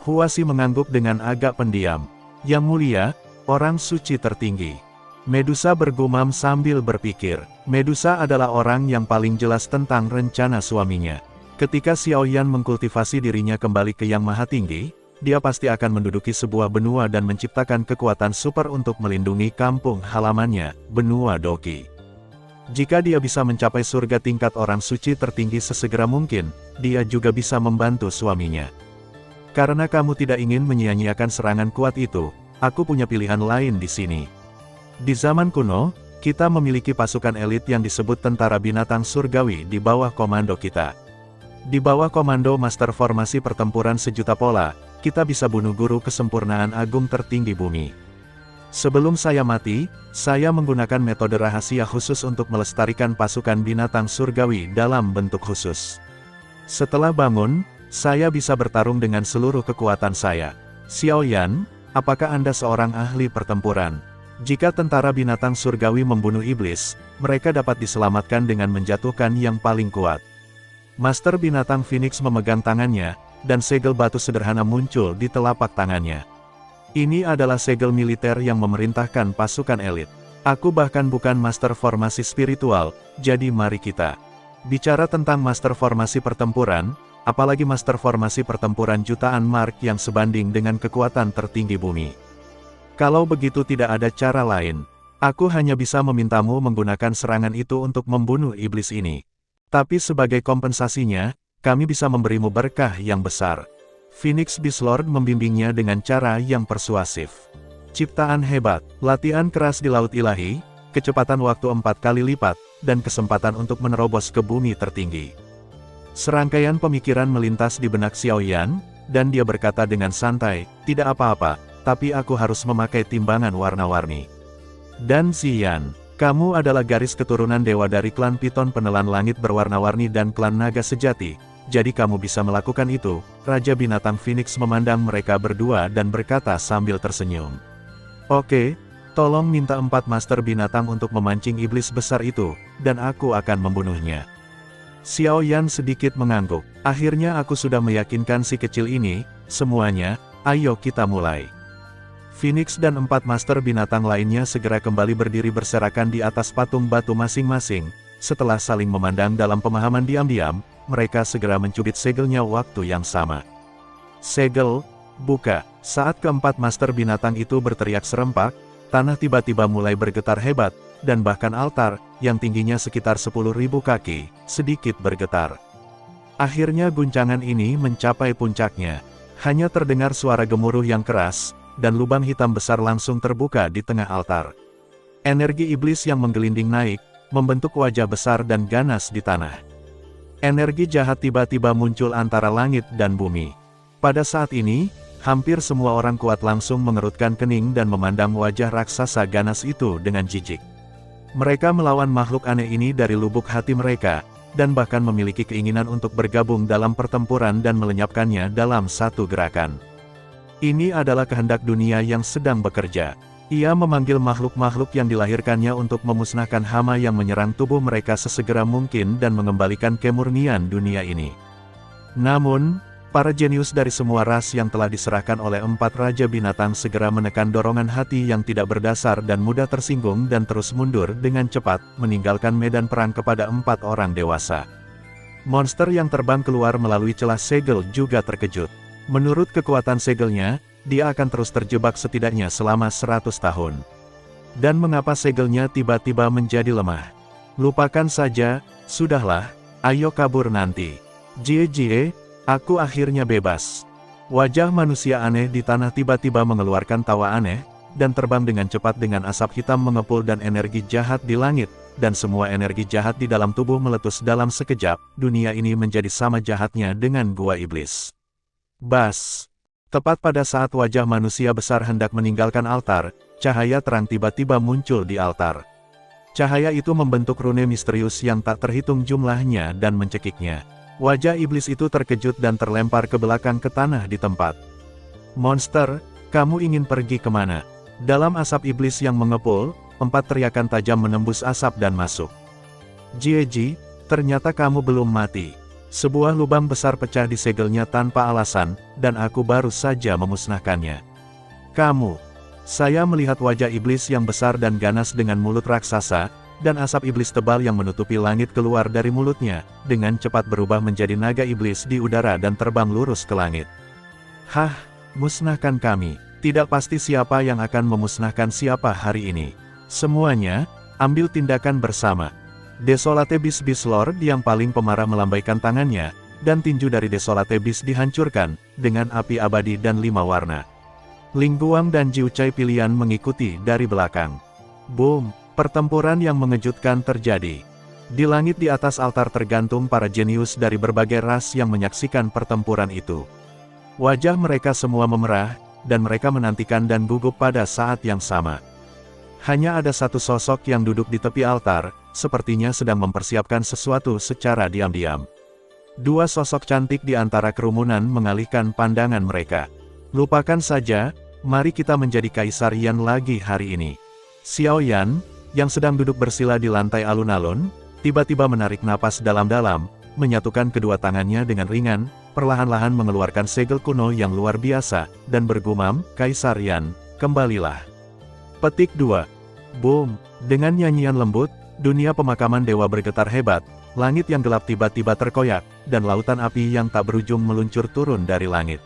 Speaker 1: Huasi mengangguk dengan agak pendiam. Yang mulia, orang suci tertinggi. Medusa bergumam sambil berpikir. Medusa adalah orang yang paling jelas tentang rencana suaminya. Ketika Xiao Yan mengkultivasi dirinya kembali ke Yang Maha Tinggi, dia pasti akan menduduki sebuah benua dan menciptakan kekuatan super untuk melindungi kampung halamannya, benua Doki. Jika dia bisa mencapai surga tingkat orang suci tertinggi sesegera mungkin, dia juga bisa membantu suaminya. Karena kamu tidak ingin menyia-nyiakan serangan kuat itu, aku punya pilihan lain di sini. Di zaman kuno, kita memiliki pasukan elit yang disebut tentara binatang surgawi di bawah komando kita. Di bawah komando Master Formasi Pertempuran Sejuta Pola, kita bisa bunuh guru kesempurnaan agung tertinggi bumi. Sebelum saya mati, saya menggunakan metode rahasia khusus untuk melestarikan pasukan binatang surgawi dalam bentuk khusus. Setelah bangun, saya bisa bertarung dengan seluruh kekuatan saya. Xiao Yan, apakah Anda seorang ahli pertempuran? Jika tentara binatang surgawi membunuh iblis, mereka dapat diselamatkan dengan menjatuhkan yang paling kuat. Master binatang Phoenix memegang tangannya, dan segel batu sederhana muncul di telapak tangannya. Ini adalah segel militer yang memerintahkan pasukan elit. Aku bahkan bukan master formasi spiritual, jadi mari kita bicara tentang master formasi pertempuran, apalagi master formasi pertempuran jutaan mark yang sebanding dengan kekuatan tertinggi bumi. Kalau begitu tidak ada cara lain, aku hanya bisa memintamu menggunakan serangan itu untuk membunuh iblis ini. Tapi sebagai kompensasinya, kami bisa memberimu berkah yang besar. Phoenix Beast Lord membimbingnya dengan cara yang persuasif. Ciptaan hebat, latihan keras di Laut Ilahi, kecepatan waktu 4 kali lipat, dan kesempatan untuk menerobos ke bumi tertinggi. Serangkaian pemikiran melintas di benak Xiao Yan, dan dia berkata dengan santai, tidak apa-apa, tapi aku harus memakai timbangan warna-warni. Dan Xian, kamu adalah garis keturunan dewa dari klan Piton Penelan Langit berwarna-warni dan klan Naga Sejati, jadi kamu bisa melakukan itu. Raja Binatang Phoenix memandang mereka berdua dan berkata sambil tersenyum. Oke, tolong minta 4 master binatang untuk memancing iblis besar itu, dan aku akan membunuhnya. Xiao Yan sedikit mengangguk. Akhirnya aku sudah meyakinkan si kecil ini, semuanya, ayo kita mulai. Phoenix dan 4 master binatang lainnya segera kembali berdiri berserakan di atas patung batu masing-masing. Setelah saling memandang dalam pemahaman diam-diam, mereka segera mencubit segelnya waktu yang sama. Segel, buka. Saat keempat master binatang itu berteriak serempak, tanah tiba-tiba mulai bergetar hebat, dan bahkan altar, yang tingginya sekitar 10.000 kaki, sedikit bergetar. Akhirnya guncangan ini mencapai puncaknya. Hanya terdengar suara gemuruh yang keras, dan lubang hitam besar langsung terbuka di tengah altar. Energi iblis yang menggelinding naik, membentuk wajah besar dan ganas di tanah. Energi jahat tiba-tiba muncul antara langit dan bumi. Pada saat ini, hampir semua orang kuat langsung mengerutkan kening dan memandang wajah raksasa ganas itu dengan jijik. Mereka melawan makhluk aneh ini dari lubuk hati mereka, dan bahkan memiliki keinginan untuk bergabung dalam pertempuran dan melenyapkannya dalam satu gerakan. Ini adalah kehendak dunia yang sedang bekerja. Ia memanggil makhluk-makhluk yang dilahirkannya untuk memusnahkan hama yang menyerang tubuh mereka sesegera mungkin dan mengembalikan kemurnian dunia ini. Namun, para jenius dari semua ras yang telah diserahkan oleh 4 raja binatang segera menekan dorongan hati yang tidak berdasar dan mudah tersinggung dan terus mundur dengan cepat, meninggalkan medan perang kepada 4 orang dewasa. Monster yang terbang keluar melalui celah segel juga terkejut. Menurut kekuatan segelnya, dia akan terus terjebak setidaknya selama 100 tahun. Dan mengapa segelnya tiba-tiba menjadi lemah? Lupakan saja, sudahlah, ayo kabur nanti. Jie, aku akhirnya bebas. Wajah manusia aneh di tanah tiba-tiba mengeluarkan tawa aneh, dan terbang dengan cepat dengan asap hitam mengepul dan energi jahat di langit, dan semua energi jahat di dalam tubuh meletus dalam sekejap. Dunia ini menjadi sama jahatnya dengan gua iblis. Bas! Tepat pada saat wajah manusia besar hendak meninggalkan altar, cahaya terang tiba-tiba muncul di altar. Cahaya itu membentuk rune misterius yang tak terhitung jumlahnya dan mencekiknya. Wajah iblis itu terkejut dan terlempar ke belakang ke tanah di tempat. Monster, kamu ingin pergi kemana? Dalam asap iblis yang mengepul, 4 teriakan tajam menembus asap dan masuk. Jie, ternyata kamu belum mati. Sebuah lubang besar pecah di segelnya tanpa alasan, dan aku baru saja memusnahkannya. Kamu. Saya melihat wajah iblis yang besar dan ganas dengan mulut raksasa, dan asap iblis tebal yang menutupi langit keluar dari mulutnya, dengan cepat berubah menjadi naga iblis di udara dan terbang lurus ke langit. Hah, musnahkan kami. Tidak pasti siapa yang akan memusnahkan siapa hari ini. Semuanya, ambil tindakan bersama. Desolate Beast Lord yang paling pemarah melambaikan tangannya, dan tinju dari Desolate Beast dihancurkan, dengan api abadi dan 5 warna. Ling Guang dan Jiu Chai pilihan mengikuti dari belakang. Boom! Pertempuran yang mengejutkan terjadi. Di langit di atas altar tergantung para jenius dari berbagai ras yang menyaksikan pertempuran itu. Wajah mereka semua memerah, dan mereka menantikan dan gugup pada saat yang sama. Hanya ada satu sosok yang duduk di tepi altar, sepertinya sedang mempersiapkan sesuatu secara diam-diam. Dua sosok cantik di antara kerumunan mengalihkan pandangan mereka. Lupakan saja, mari kita menjadi Kaisar Yan lagi hari ini. Xiao Yan, yang sedang duduk bersila di lantai alun-alun, tiba-tiba menarik napas dalam-dalam, menyatukan kedua tangannya dengan ringan, perlahan-lahan mengeluarkan segel kuno yang luar biasa, dan bergumam, Kaisar Yan, kembalilah. Petik 2. Boom! Dengan nyanyian lembut, dunia pemakaman dewa bergetar hebat, langit yang gelap tiba-tiba terkoyak, dan lautan api yang tak berujung meluncur turun dari langit.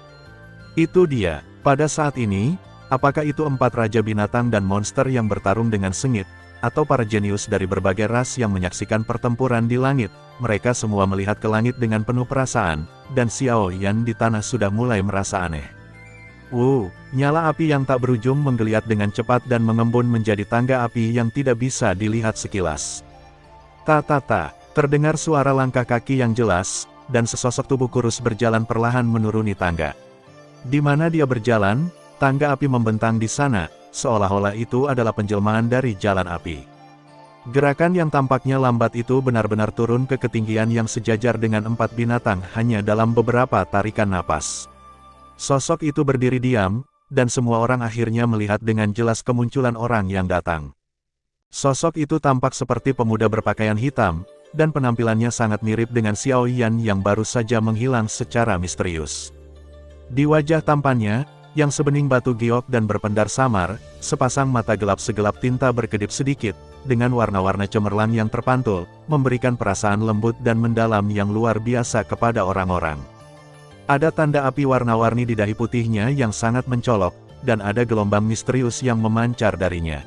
Speaker 1: Itu dia, pada saat ini, apakah itu 4 raja binatang dan monster yang bertarung dengan sengit, atau para jenius dari berbagai ras yang menyaksikan pertempuran di langit? Mereka semua melihat ke langit dengan penuh perasaan, dan Xiao Yan di tanah sudah mulai merasa aneh. Nyala api yang tak berujung menggeliat dengan cepat dan mengembun menjadi tangga api yang tidak bisa dilihat sekilas. Terdengar suara langkah kaki yang jelas, dan sesosok tubuh kurus berjalan perlahan menuruni tangga. Di mana dia berjalan, tangga api membentang di sana, seolah-olah itu adalah penjelmaan dari jalan api. Gerakan yang tampaknya lambat itu benar-benar turun ke ketinggian yang sejajar dengan 4 binatang hanya dalam beberapa tarikan napas. Sosok itu berdiri diam, dan semua orang akhirnya melihat dengan jelas kemunculan orang yang datang. Sosok itu tampak seperti pemuda berpakaian hitam, dan penampilannya sangat mirip dengan Xiao Yan yang baru saja menghilang secara misterius. Di wajah tampannya, yang sebening batu giok dan berpendar samar, sepasang mata gelap segelap tinta berkedip sedikit, dengan warna-warna cemerlang yang terpantul, memberikan perasaan lembut dan mendalam yang luar biasa kepada orang-orang. Ada tanda api warna-warni di dahi putihnya yang sangat mencolok, dan ada gelombang misterius yang memancar darinya.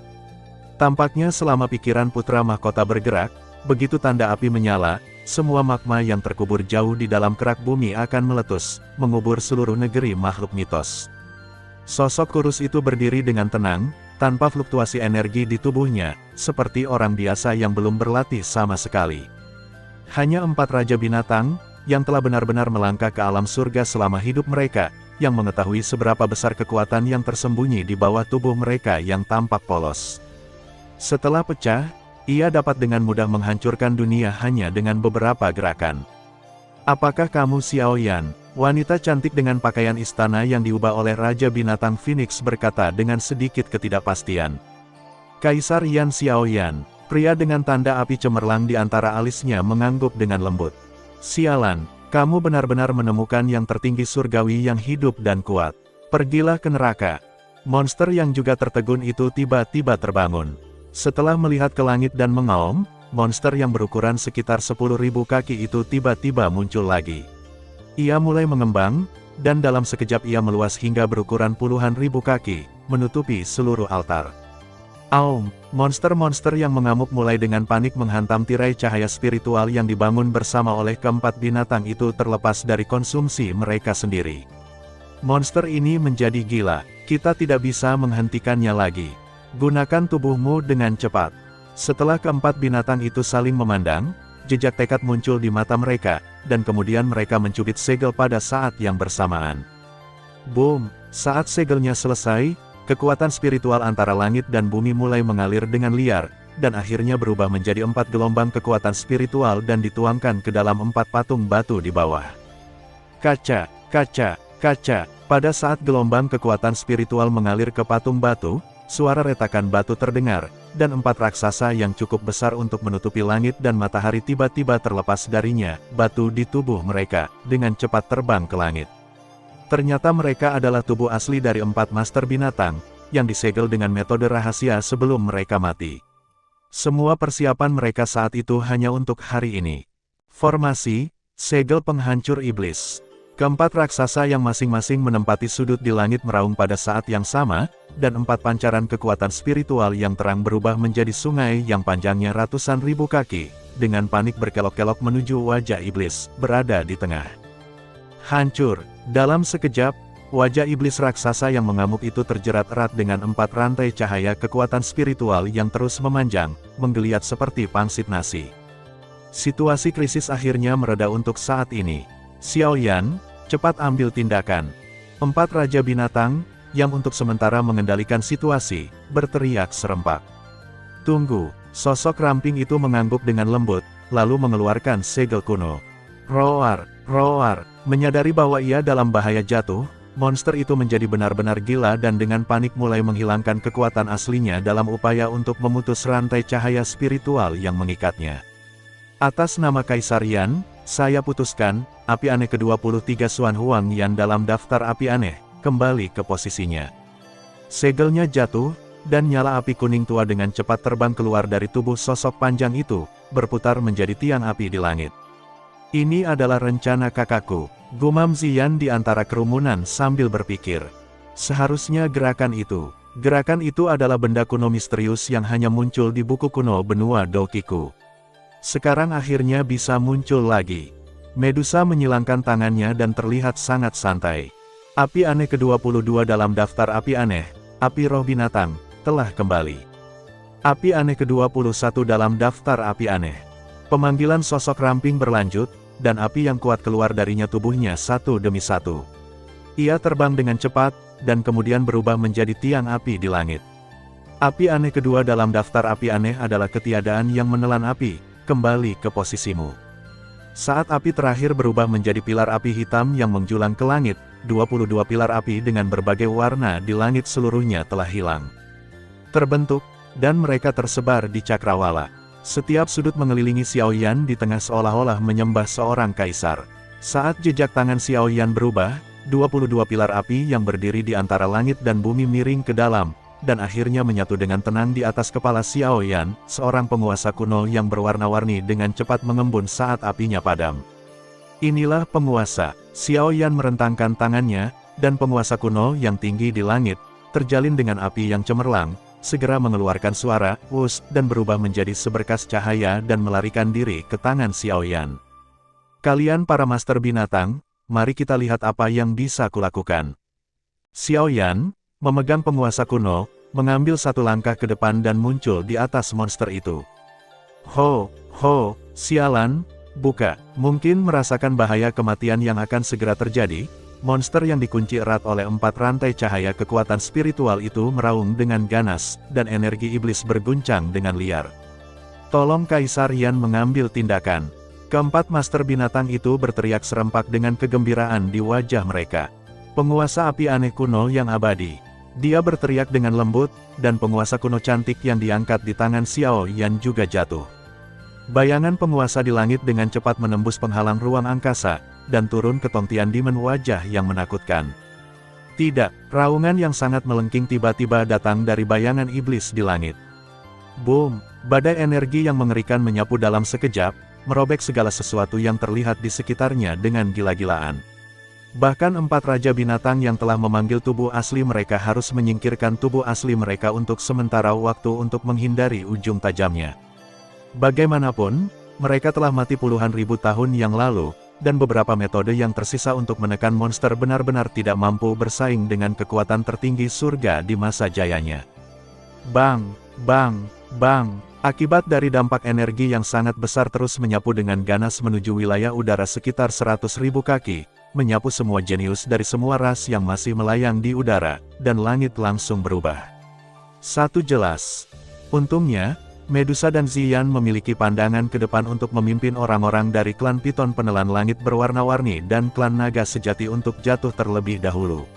Speaker 1: Tampaknya selama pikiran putra mahkota bergerak, begitu tanda api menyala, semua magma yang terkubur jauh di dalam kerak bumi akan meletus, mengubur seluruh negeri makhluk mitos. Sosok kurus itu berdiri dengan tenang, tanpa fluktuasi energi di tubuhnya, seperti orang biasa yang belum berlatih sama sekali. Hanya 4 raja binatang, yang telah benar-benar melangkah ke alam surga selama hidup mereka, yang mengetahui seberapa besar kekuatan yang tersembunyi di bawah tubuh mereka yang tampak polos. Setelah pecah, ia dapat dengan mudah menghancurkan dunia hanya dengan beberapa gerakan. Apakah kamu Xiao Yan? Wanita cantik dengan pakaian istana yang diubah oleh Raja Binatang Phoenix berkata dengan sedikit ketidakpastian. Kaisar Yan Xiao Yan, pria dengan tanda api cemerlang di antara alisnya mengangguk dengan lembut. Sialan, kamu benar-benar menemukan yang tertinggi surgawi yang hidup dan kuat. Pergilah ke neraka. Monster yang juga tertegun itu tiba-tiba terbangun. Setelah melihat ke langit dan mengaum, monster yang berukuran sekitar 10.000 kaki itu tiba-tiba muncul lagi. Ia mulai mengembang, dan dalam sekejap ia meluas hingga berukuran puluhan ribu kaki, menutupi seluruh altar. Monster-monster yang mengamuk mulai dengan panik menghantam tirai cahaya spiritual yang dibangun bersama oleh keempat binatang itu terlepas dari konsumsi mereka sendiri. Monster ini menjadi gila, kita tidak bisa menghentikannya lagi. Gunakan tubuhmu dengan cepat. Setelah keempat binatang itu saling memandang, jejak tekad muncul di mata mereka, dan kemudian mereka mencubit segel pada saat yang bersamaan. Boom! Saat segelnya selesai, kekuatan spiritual antara langit dan bumi mulai mengalir dengan liar, dan akhirnya berubah menjadi 4 gelombang kekuatan spiritual dan dituangkan ke dalam 4 patung batu di bawah. Kaca, kaca, kaca. Pada saat gelombang kekuatan spiritual mengalir ke patung batu, suara retakan batu terdengar, dan 4 raksasa yang cukup besar untuk menutupi langit dan matahari tiba-tiba terlepas darinya, batu di tubuh mereka, dengan cepat terbang ke langit. Ternyata mereka adalah tubuh asli dari 4 master binatang, yang disegel dengan metode rahasia sebelum mereka mati. Semua persiapan mereka saat itu hanya untuk hari ini. Formasi, segel penghancur iblis. Keempat raksasa yang masing-masing menempati sudut di langit meraung pada saat yang sama, dan 4 pancaran kekuatan spiritual yang terang berubah menjadi sungai yang panjangnya ratusan ribu kaki, dengan panik berkelok-kelok menuju wajah iblis, berada di tengah. Hancur. Dalam sekejap, wajah iblis raksasa yang mengamuk itu terjerat erat dengan 4 rantai cahaya kekuatan spiritual yang terus memanjang, menggeliat seperti pangsit nasi. Situasi krisis akhirnya mereda untuk saat ini. Xiao Yan, cepat ambil tindakan. 4 Raja Binatang, yang untuk sementara mengendalikan situasi, berteriak serempak. Tunggu, sosok ramping itu mengangguk dengan lembut, lalu mengeluarkan segel kuno. Roar, roar, menyadari bahwa ia dalam bahaya jatuh, monster itu menjadi benar-benar gila dan dengan panik mulai menghilangkan kekuatan aslinya dalam upaya untuk memutus rantai cahaya spiritual yang mengikatnya. Atas nama Kaisar Yan, saya putuskan, api aneh ke-23 Xuan Huang Yan dalam daftar api aneh, kembali ke posisinya. Segelnya jatuh, dan nyala api kuning tua dengan cepat terbang keluar dari tubuh sosok panjang itu, berputar menjadi tiang api di langit. Ini adalah rencana kakakku, gumam Ziyan di antara kerumunan sambil berpikir. Seharusnya gerakan itu adalah benda kuno misterius yang hanya muncul di buku kuno benua Dokiku. Sekarang akhirnya bisa muncul lagi. Medusa menyilangkan tangannya dan terlihat sangat santai. Api aneh ke-22 dalam daftar api aneh, api roh binatang, telah kembali. Api aneh ke-21 dalam daftar api aneh. Pemanggilan sosok ramping berlanjut, dan api yang kuat keluar darinya tubuhnya satu demi satu. Ia terbang dengan cepat, dan kemudian berubah menjadi tiang api di langit. Api aneh kedua dalam daftar api aneh adalah ketiadaan yang menelan api, kembali ke posisimu. Saat api terakhir berubah menjadi pilar api hitam yang menjulang ke langit, 22 pilar api dengan berbagai warna di langit seluruhnya telah hilang. Terbentuk, dan mereka tersebar di cakrawala. Setiap sudut mengelilingi Xiao Yan di tengah seolah-olah menyembah seorang kaisar. Saat jejak tangan Xiao Yan berubah, 22 pilar api yang berdiri di antara langit dan bumi miring ke dalam, dan akhirnya menyatu dengan tenang di atas kepala Xiao Yan, seorang penguasa kuno yang berwarna-warni dengan cepat mengembun saat apinya padam. Inilah penguasa. Xiao Yan merentangkan tangannya, dan penguasa kuno yang tinggi di langit, terjalin dengan api yang cemerlang, segera mengeluarkan suara, wus, dan berubah menjadi seberkas cahaya dan melarikan diri ke tangan Xiao Yan. Kalian para master binatang, mari kita lihat apa yang bisa kulakukan. Xiao Yan, memegang penguasa kuno, mengambil satu langkah ke depan dan muncul di atas monster itu. Ho, ho, sialan, buka. Mungkin merasakan bahaya kematian yang akan segera terjadi. Monster yang dikunci erat oleh 4 rantai cahaya kekuatan spiritual itu meraung dengan ganas, dan energi iblis berguncang dengan liar. Tolong Kaisar Yan mengambil tindakan. Keempat master binatang itu berteriak serempak dengan kegembiraan di wajah mereka. Penguasa api aneh kuno yang abadi. Dia berteriak dengan lembut, dan penguasa kuno cantik yang diangkat di tangan Xiao Yan juga jatuh. Bayangan penguasa di langit dengan cepat menembus penghalang ruang angkasa, dan turun ke Tongtian Demon wajah yang menakutkan. Tidak, raungan yang sangat melengking tiba-tiba datang dari bayangan iblis di langit. Boom, badai energi yang mengerikan menyapu dalam sekejap, merobek segala sesuatu yang terlihat di sekitarnya dengan gila-gilaan. Bahkan 4 raja binatang yang telah memanggil tubuh asli mereka harus menyingkirkan tubuh asli mereka untuk sementara waktu untuk menghindari ujung tajamnya. Bagaimanapun, mereka telah mati puluhan ribu tahun yang lalu, dan beberapa metode yang tersisa untuk menekan monster benar-benar tidak mampu bersaing dengan kekuatan tertinggi surga di masa jayanya. Bang, bang, bang, akibat dari dampak energi yang sangat besar terus menyapu dengan ganas menuju wilayah udara sekitar 100.000 kaki, menyapu semua jenius dari semua ras yang masih melayang di udara, dan langit langsung berubah. Satu jelas. Untungnya, Medusa dan Ziyan memiliki pandangan ke depan untuk memimpin orang-orang dari klan Piton penelan langit berwarna-warni dan klan naga sejati untuk jatuh terlebih dahulu.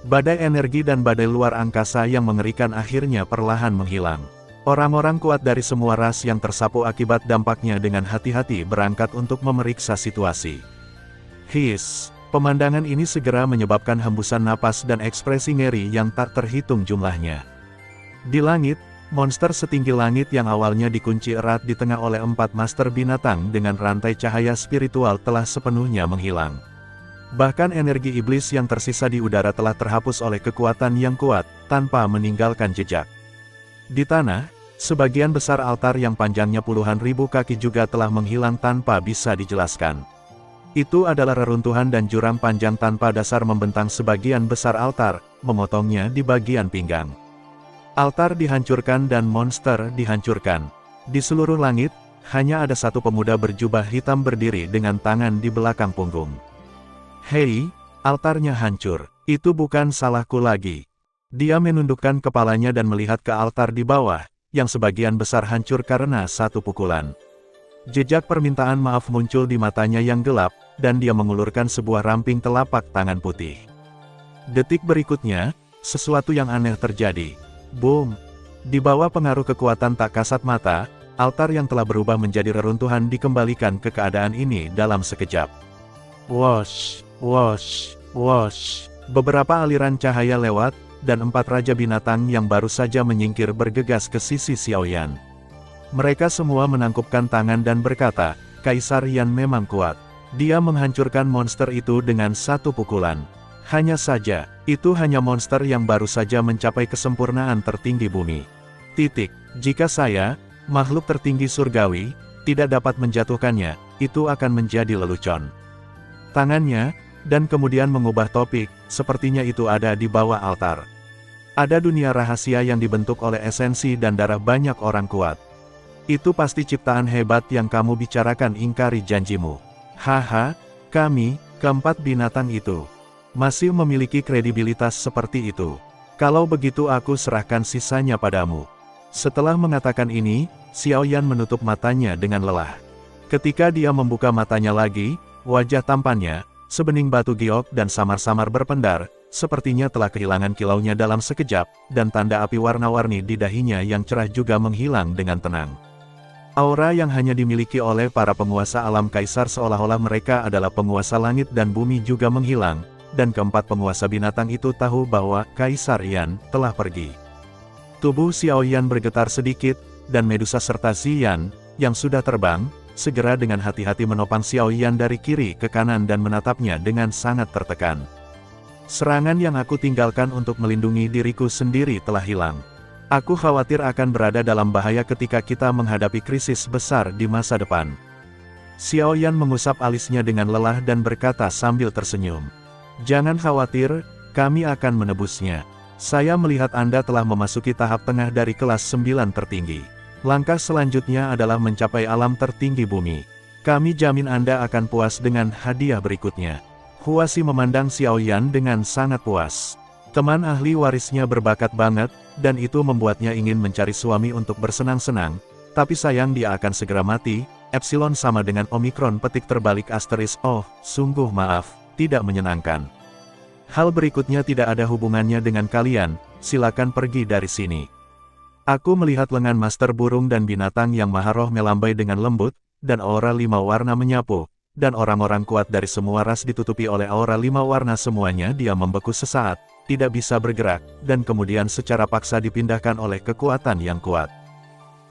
Speaker 1: Badai energi dan badai luar angkasa yang mengerikan akhirnya perlahan menghilang. Orang-orang kuat dari semua ras yang tersapu akibat dampaknya dengan hati-hati berangkat untuk memeriksa situasi. Pemandangan ini segera menyebabkan hembusan napas dan ekspresi ngeri yang tak terhitung jumlahnya. Di langit, monster setinggi langit yang awalnya dikunci erat di tengah oleh 4 master binatang dengan rantai cahaya spiritual telah sepenuhnya menghilang. Bahkan energi iblis yang tersisa di udara telah terhapus oleh kekuatan yang kuat, tanpa meninggalkan jejak. Di tanah, Sebagian besar altar yang panjangnya puluhan ribu kaki juga telah menghilang tanpa bisa dijelaskan. Itu adalah reruntuhan dan jurang panjang tanpa dasar membentang sebagian besar altar, memotongnya di bagian pinggang. Altar dihancurkan dan monster dihancurkan. Di seluruh langit, hanya ada satu pemuda berjubah hitam berdiri dengan tangan di belakang punggung. Hei, altarnya hancur. Itu bukan salahku lagi. Dia menundukkan kepalanya dan melihat ke altar di bawah, yang sebagian besar hancur karena satu pukulan. Jejak permintaan maaf muncul di matanya yang gelap, dan dia mengulurkan sebuah ramping telapak tangan putih. Detik berikutnya, sesuatu yang aneh terjadi. Boom! Di bawah pengaruh kekuatan tak kasat mata, altar yang telah berubah menjadi reruntuhan dikembalikan ke keadaan ini dalam sekejap. Wosh! Wosh! Wosh! Beberapa aliran cahaya lewat, dan 4 raja binatang yang baru saja menyingkir bergegas ke sisi Xiaoyan. Mereka semua menangkupkan tangan dan berkata, Kaisar Yan memang kuat. Dia menghancurkan monster itu dengan satu pukulan. Hanya saja, itu hanya monster yang baru saja mencapai kesempurnaan tertinggi bumi. Titik. Jika saya, makhluk tertinggi surgawi, tidak dapat menjatuhkannya, itu akan menjadi lelucon. Tangannya, dan kemudian mengubah topik, sepertinya itu ada di bawah altar. Ada dunia rahasia yang dibentuk oleh esensi dan darah banyak orang kuat. Itu pasti ciptaan hebat yang kamu bicarakan, ingkari janjimu. Haha, kami, keempat binatang itu, masih memiliki kredibilitas seperti itu. Kalau begitu aku serahkan sisanya padamu. Setelah mengatakan ini, Xiaoyan menutup matanya dengan lelah. Ketika dia membuka matanya lagi, wajah tampannya, sebening batu giok dan samar-samar berpendar, sepertinya telah kehilangan kilaunya dalam sekejap, dan tanda api warna-warni di dahinya yang cerah juga menghilang dengan tenang. Aura yang hanya dimiliki oleh para penguasa alam kaisar seolah-olah mereka adalah penguasa langit dan bumi juga menghilang, dan keempat penguasa binatang itu tahu bahwa Kaisar Yan telah pergi. Tubuh Xiaoyan bergetar sedikit, dan Medusa serta Ziyan, yang sudah terbang, segera dengan hati-hati menopang Xiaoyan dari kiri ke kanan dan menatapnya dengan sangat tertekan. Serangan yang aku tinggalkan untuk melindungi diriku sendiri telah hilang. Aku khawatir akan berada dalam bahaya ketika kita menghadapi krisis besar di masa depan. Xiaoyan mengusap alisnya dengan lelah dan berkata sambil tersenyum. Jangan khawatir, kami akan menebusnya. Saya melihat Anda telah memasuki tahap tengah dari kelas 9 tertinggi. Langkah selanjutnya adalah mencapai alam tertinggi bumi. Kami jamin Anda akan puas dengan hadiah berikutnya. Huasi memandang Xiaoyan dengan sangat puas. Teman ahli warisnya berbakat banget, dan itu membuatnya ingin mencari suami untuk bersenang-senang, tapi sayang dia akan segera mati. Epsilon sama dengan Omikron petik terbalik asterisk. Oh, sungguh maaf, tidak menyenangkan. Hal berikutnya tidak ada hubungannya dengan kalian, silakan pergi dari sini. Aku melihat lengan master burung dan binatang yang maharoh melambai dengan lembut, dan aura 5 warna menyapu, dan orang-orang kuat dari semua ras ditutupi oleh aura 5 warna semuanya dia membeku sesaat, tidak bisa bergerak, dan kemudian secara paksa dipindahkan oleh kekuatan yang kuat.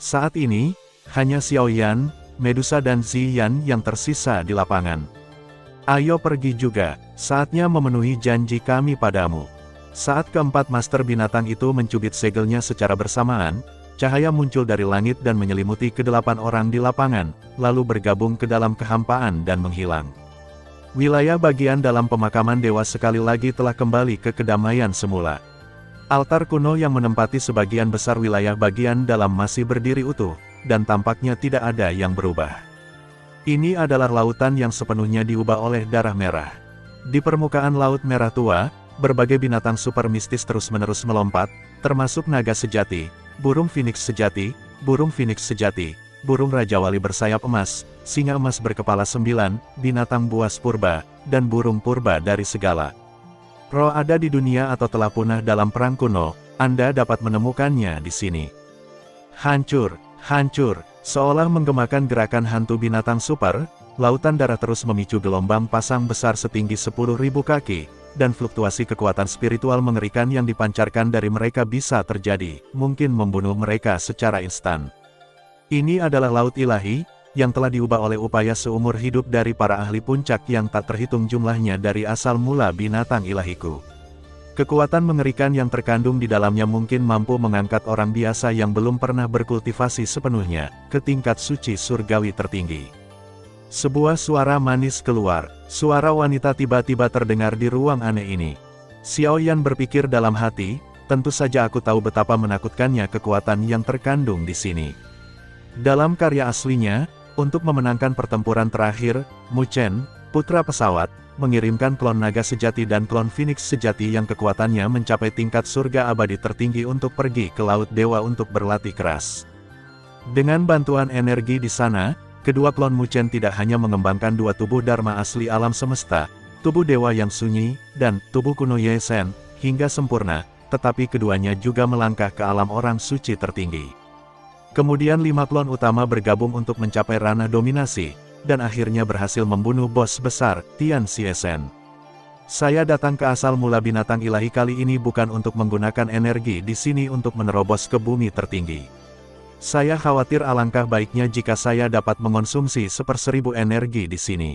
Speaker 1: Saat ini, hanya Xiaoyan, Medusa dan Ziyan yang tersisa di lapangan. Ayo pergi juga, saatnya memenuhi janji kami padamu. Saat keempat master binatang itu mencubit segelnya secara bersamaan, cahaya muncul dari langit dan menyelimuti ke-8 orang di lapangan, lalu bergabung ke dalam kehampaan dan menghilang. Wilayah bagian dalam pemakaman dewa sekali lagi telah kembali ke kedamaian semula. Altar kuno yang menempati sebagian besar wilayah bagian dalam masih berdiri utuh, dan tampaknya tidak ada yang berubah. Ini adalah lautan yang sepenuhnya diubah oleh darah merah. Di permukaan Laut Merah Tua, berbagai binatang super mistis terus-menerus melompat, termasuk naga sejati, burung phoenix sejati, burung phoenix sejati, burung Raja Wali bersayap emas, singa emas berkepala 9, binatang buas purba, dan burung purba dari segala roh ada di dunia atau telah punah dalam perang kuno, Anda dapat menemukannya di sini. Hancur, hancur, seolah menggemakan gerakan hantu binatang super, lautan darah terus memicu gelombang pasang besar setinggi 10.000 kaki, dan fluktuasi kekuatan spiritual mengerikan yang dipancarkan dari mereka bisa terjadi, mungkin membunuh mereka secara instan. Ini adalah laut ilahi, yang telah diubah oleh upaya seumur hidup dari para ahli puncak yang tak terhitung jumlahnya dari asal mula binatang ilahiku. Kekuatan mengerikan yang terkandung di dalamnya mungkin mampu mengangkat orang biasa yang belum pernah berkultivasi sepenuhnya, ke tingkat suci surgawi tertinggi. Sebuah suara manis keluar, suara wanita tiba-tiba terdengar di ruang aneh ini. Xiao Yan berpikir dalam hati, tentu saja aku tahu betapa menakutkannya kekuatan yang terkandung di sini. Dalam karya aslinya, untuk memenangkan pertempuran terakhir, Mu Chen, putra pesawat, mengirimkan klon naga sejati dan klon Phoenix sejati yang kekuatannya mencapai tingkat surga abadi tertinggi untuk pergi ke Laut Dewa untuk berlatih keras. Dengan bantuan energi di sana, kedua klon Mu Chen tidak hanya mengembangkan dua tubuh Dharma asli alam semesta, tubuh dewa yang sunyi, dan tubuh kuno Ye Shen, hingga sempurna, tetapi keduanya juga melangkah ke alam orang suci tertinggi. Kemudian 5 klon utama bergabung untuk mencapai ranah dominasi, dan akhirnya berhasil membunuh bos besar, Tian Xiesen. Saya datang ke asal mula binatang ilahi kali ini bukan untuk menggunakan energi di sini untuk menerobos ke bumi tertinggi. Saya khawatir alangkah baiknya jika saya dapat mengonsumsi 1/1000 energi di sini.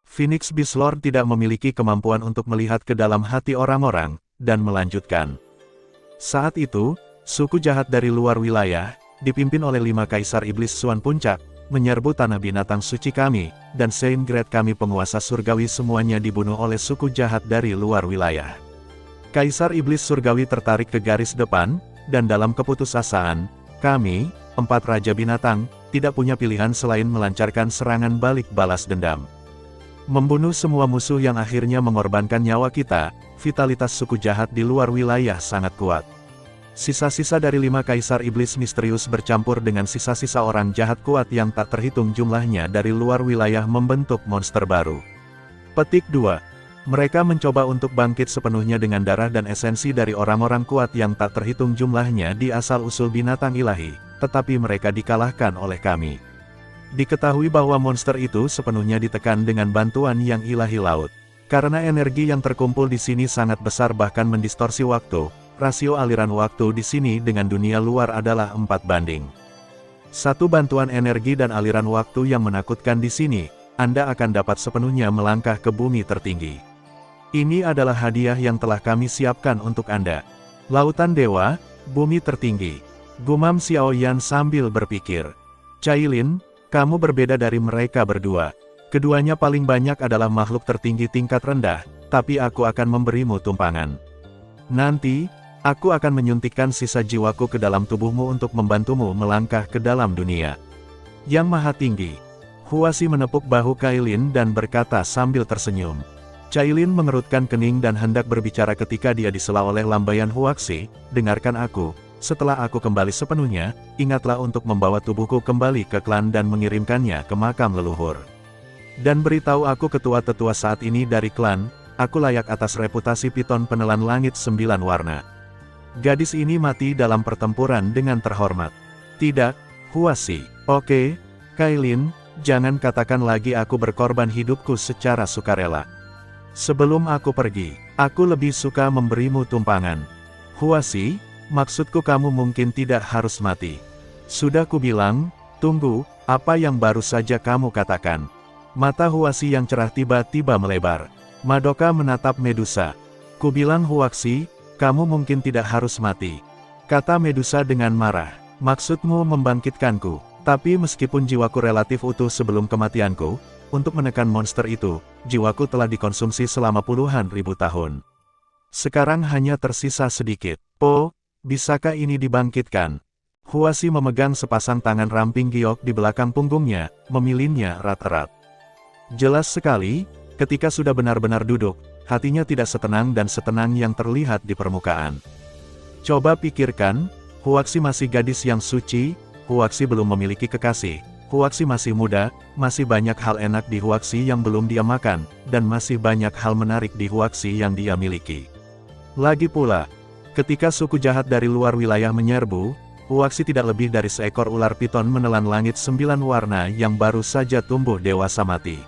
Speaker 1: Phoenix Beast Lord tidak memiliki kemampuan untuk melihat ke dalam hati orang-orang, dan melanjutkan. Saat itu, suku jahat dari luar wilayah, dipimpin oleh 5 kaisar iblis Suan Puncak, menyerbu tanah binatang suci kami, dan Saint Grade kami penguasa surgawi semuanya dibunuh oleh suku jahat dari luar wilayah. Kaisar iblis surgawi tertarik ke garis depan, dan dalam keputusasaan, kami, 4 raja binatang, tidak punya pilihan selain melancarkan serangan balik balas dendam. Membunuh semua musuh yang akhirnya mengorbankan nyawa kita, vitalitas suku jahat di luar wilayah sangat kuat. Sisa-sisa dari 5 kaisar iblis misterius bercampur dengan sisa-sisa orang jahat kuat yang tak terhitung jumlahnya dari luar wilayah membentuk monster baru. Petik 2. Mereka mencoba untuk bangkit sepenuhnya dengan darah dan esensi dari orang-orang kuat yang tak terhitung jumlahnya di asal-usul binatang ilahi, tetapi mereka dikalahkan oleh kami. Diketahui bahwa monster itu sepenuhnya ditekan dengan bantuan yang ilahi laut. Karena energi yang terkumpul di sini sangat besar bahkan mendistorsi waktu, rasio aliran waktu di sini dengan dunia luar adalah 4:1. Bantuan energi dan aliran waktu yang menakutkan di sini, Anda akan dapat sepenuhnya melangkah ke bumi tertinggi. Ini adalah hadiah yang telah kami siapkan untuk Anda. Lautan Dewa, bumi tertinggi. Gumam Xiao Yan sambil berpikir. Cailin, kamu berbeda dari mereka berdua. Keduanya paling banyak adalah makhluk tertinggi tingkat rendah, tapi aku akan memberimu tumpangan. Nanti, aku akan menyuntikkan sisa jiwaku ke dalam tubuhmu untuk membantumu melangkah ke dalam dunia yang maha tinggi. Huasi menepuk bahu Cailin dan berkata sambil tersenyum. Cailin mengerutkan kening dan hendak berbicara ketika dia disela oleh lambaian Huaxi, dengarkan aku, setelah aku kembali sepenuhnya, ingatlah untuk membawa tubuhku kembali ke klan dan mengirimkannya ke makam leluhur. Dan beritahu aku ketua-tetua saat ini dari klan, aku layak atas reputasi piton penelan langit 9 warna. Gadis ini mati dalam pertempuran dengan terhormat. Tidak, Huasi. Oke, Cailin, jangan katakan lagi aku berkorban hidupku secara sukarela. Sebelum aku pergi, aku lebih suka memberimu tumpangan. Huasi, maksudku kamu mungkin tidak harus mati. Sudah kubilang, tunggu, apa yang baru saja kamu katakan? Mata Huasi yang cerah tiba-tiba melebar. Madoka menatap Medusa. Kubilang Huaxi, kamu mungkin tidak harus mati. Kata Medusa dengan marah. Maksudmu membangkitkanku. Tapi meskipun jiwaku relatif utuh sebelum kematianku, untuk menekan monster itu, jiwaku telah dikonsumsi selama puluhan ribu tahun. Sekarang hanya tersisa sedikit. Oh, bisakah ini dibangkitkan? Huasi memegang sepasang tangan ramping giok di belakang punggungnya, memilinnya erat-erat. Jelas sekali, ketika sudah benar-benar duduk, hatinya tidak setenang dan setenang yang terlihat di permukaan. Coba pikirkan, Huaxi masih gadis yang suci, Huaxi belum memiliki kekasih, Huaxi masih muda, masih banyak hal enak di Huaxi yang belum dia makan, dan masih banyak hal menarik di Huaxi yang dia miliki. Lagi pula, ketika suku jahat dari luar wilayah menyerbu, Huaxi tidak lebih dari seekor ular piton menelan langit 9 warna yang baru saja tumbuh dewasa mati.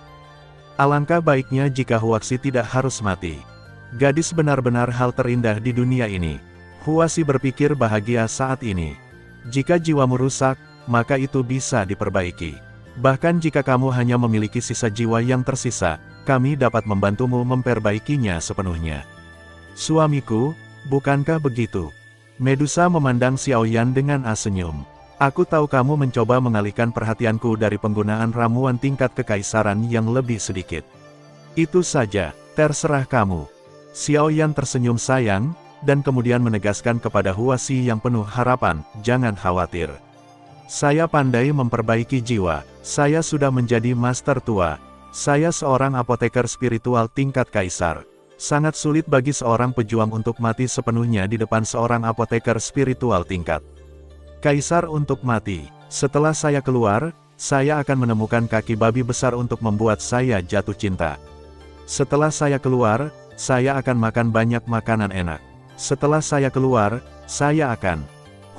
Speaker 1: Alangkah baiknya jika Huaxi tidak harus mati. Gadis benar-benar hal terindah di dunia ini. Huaxi berpikir bahagia saat ini. Jika jiwamu rusak, maka itu bisa diperbaiki. Bahkan jika kamu hanya memiliki sisa jiwa yang tersisa, kami dapat membantumu memperbaikinya sepenuhnya. Suamiku, bukankah begitu? Medusa memandang Xiaoyan dengan senyum. Aku tahu kamu mencoba mengalihkan perhatianku dari penggunaan ramuan tingkat kekaisaran yang lebih sedikit. Itu saja, terserah kamu. Xiaoyan tersenyum sayang, dan kemudian menegaskan kepada Huasi yang penuh harapan, jangan khawatir. Saya pandai memperbaiki jiwa, saya sudah menjadi master tua. Saya seorang apoteker spiritual tingkat kaisar. Sangat sulit bagi seorang pejuang untuk mati sepenuhnya di depan seorang apoteker spiritual tingkat kaisar untuk mati. Setelah saya keluar, saya akan menemukan kaki babi besar untuk membuat saya jatuh cinta. Setelah saya keluar, saya akan makan banyak makanan enak. Setelah saya keluar, saya akan...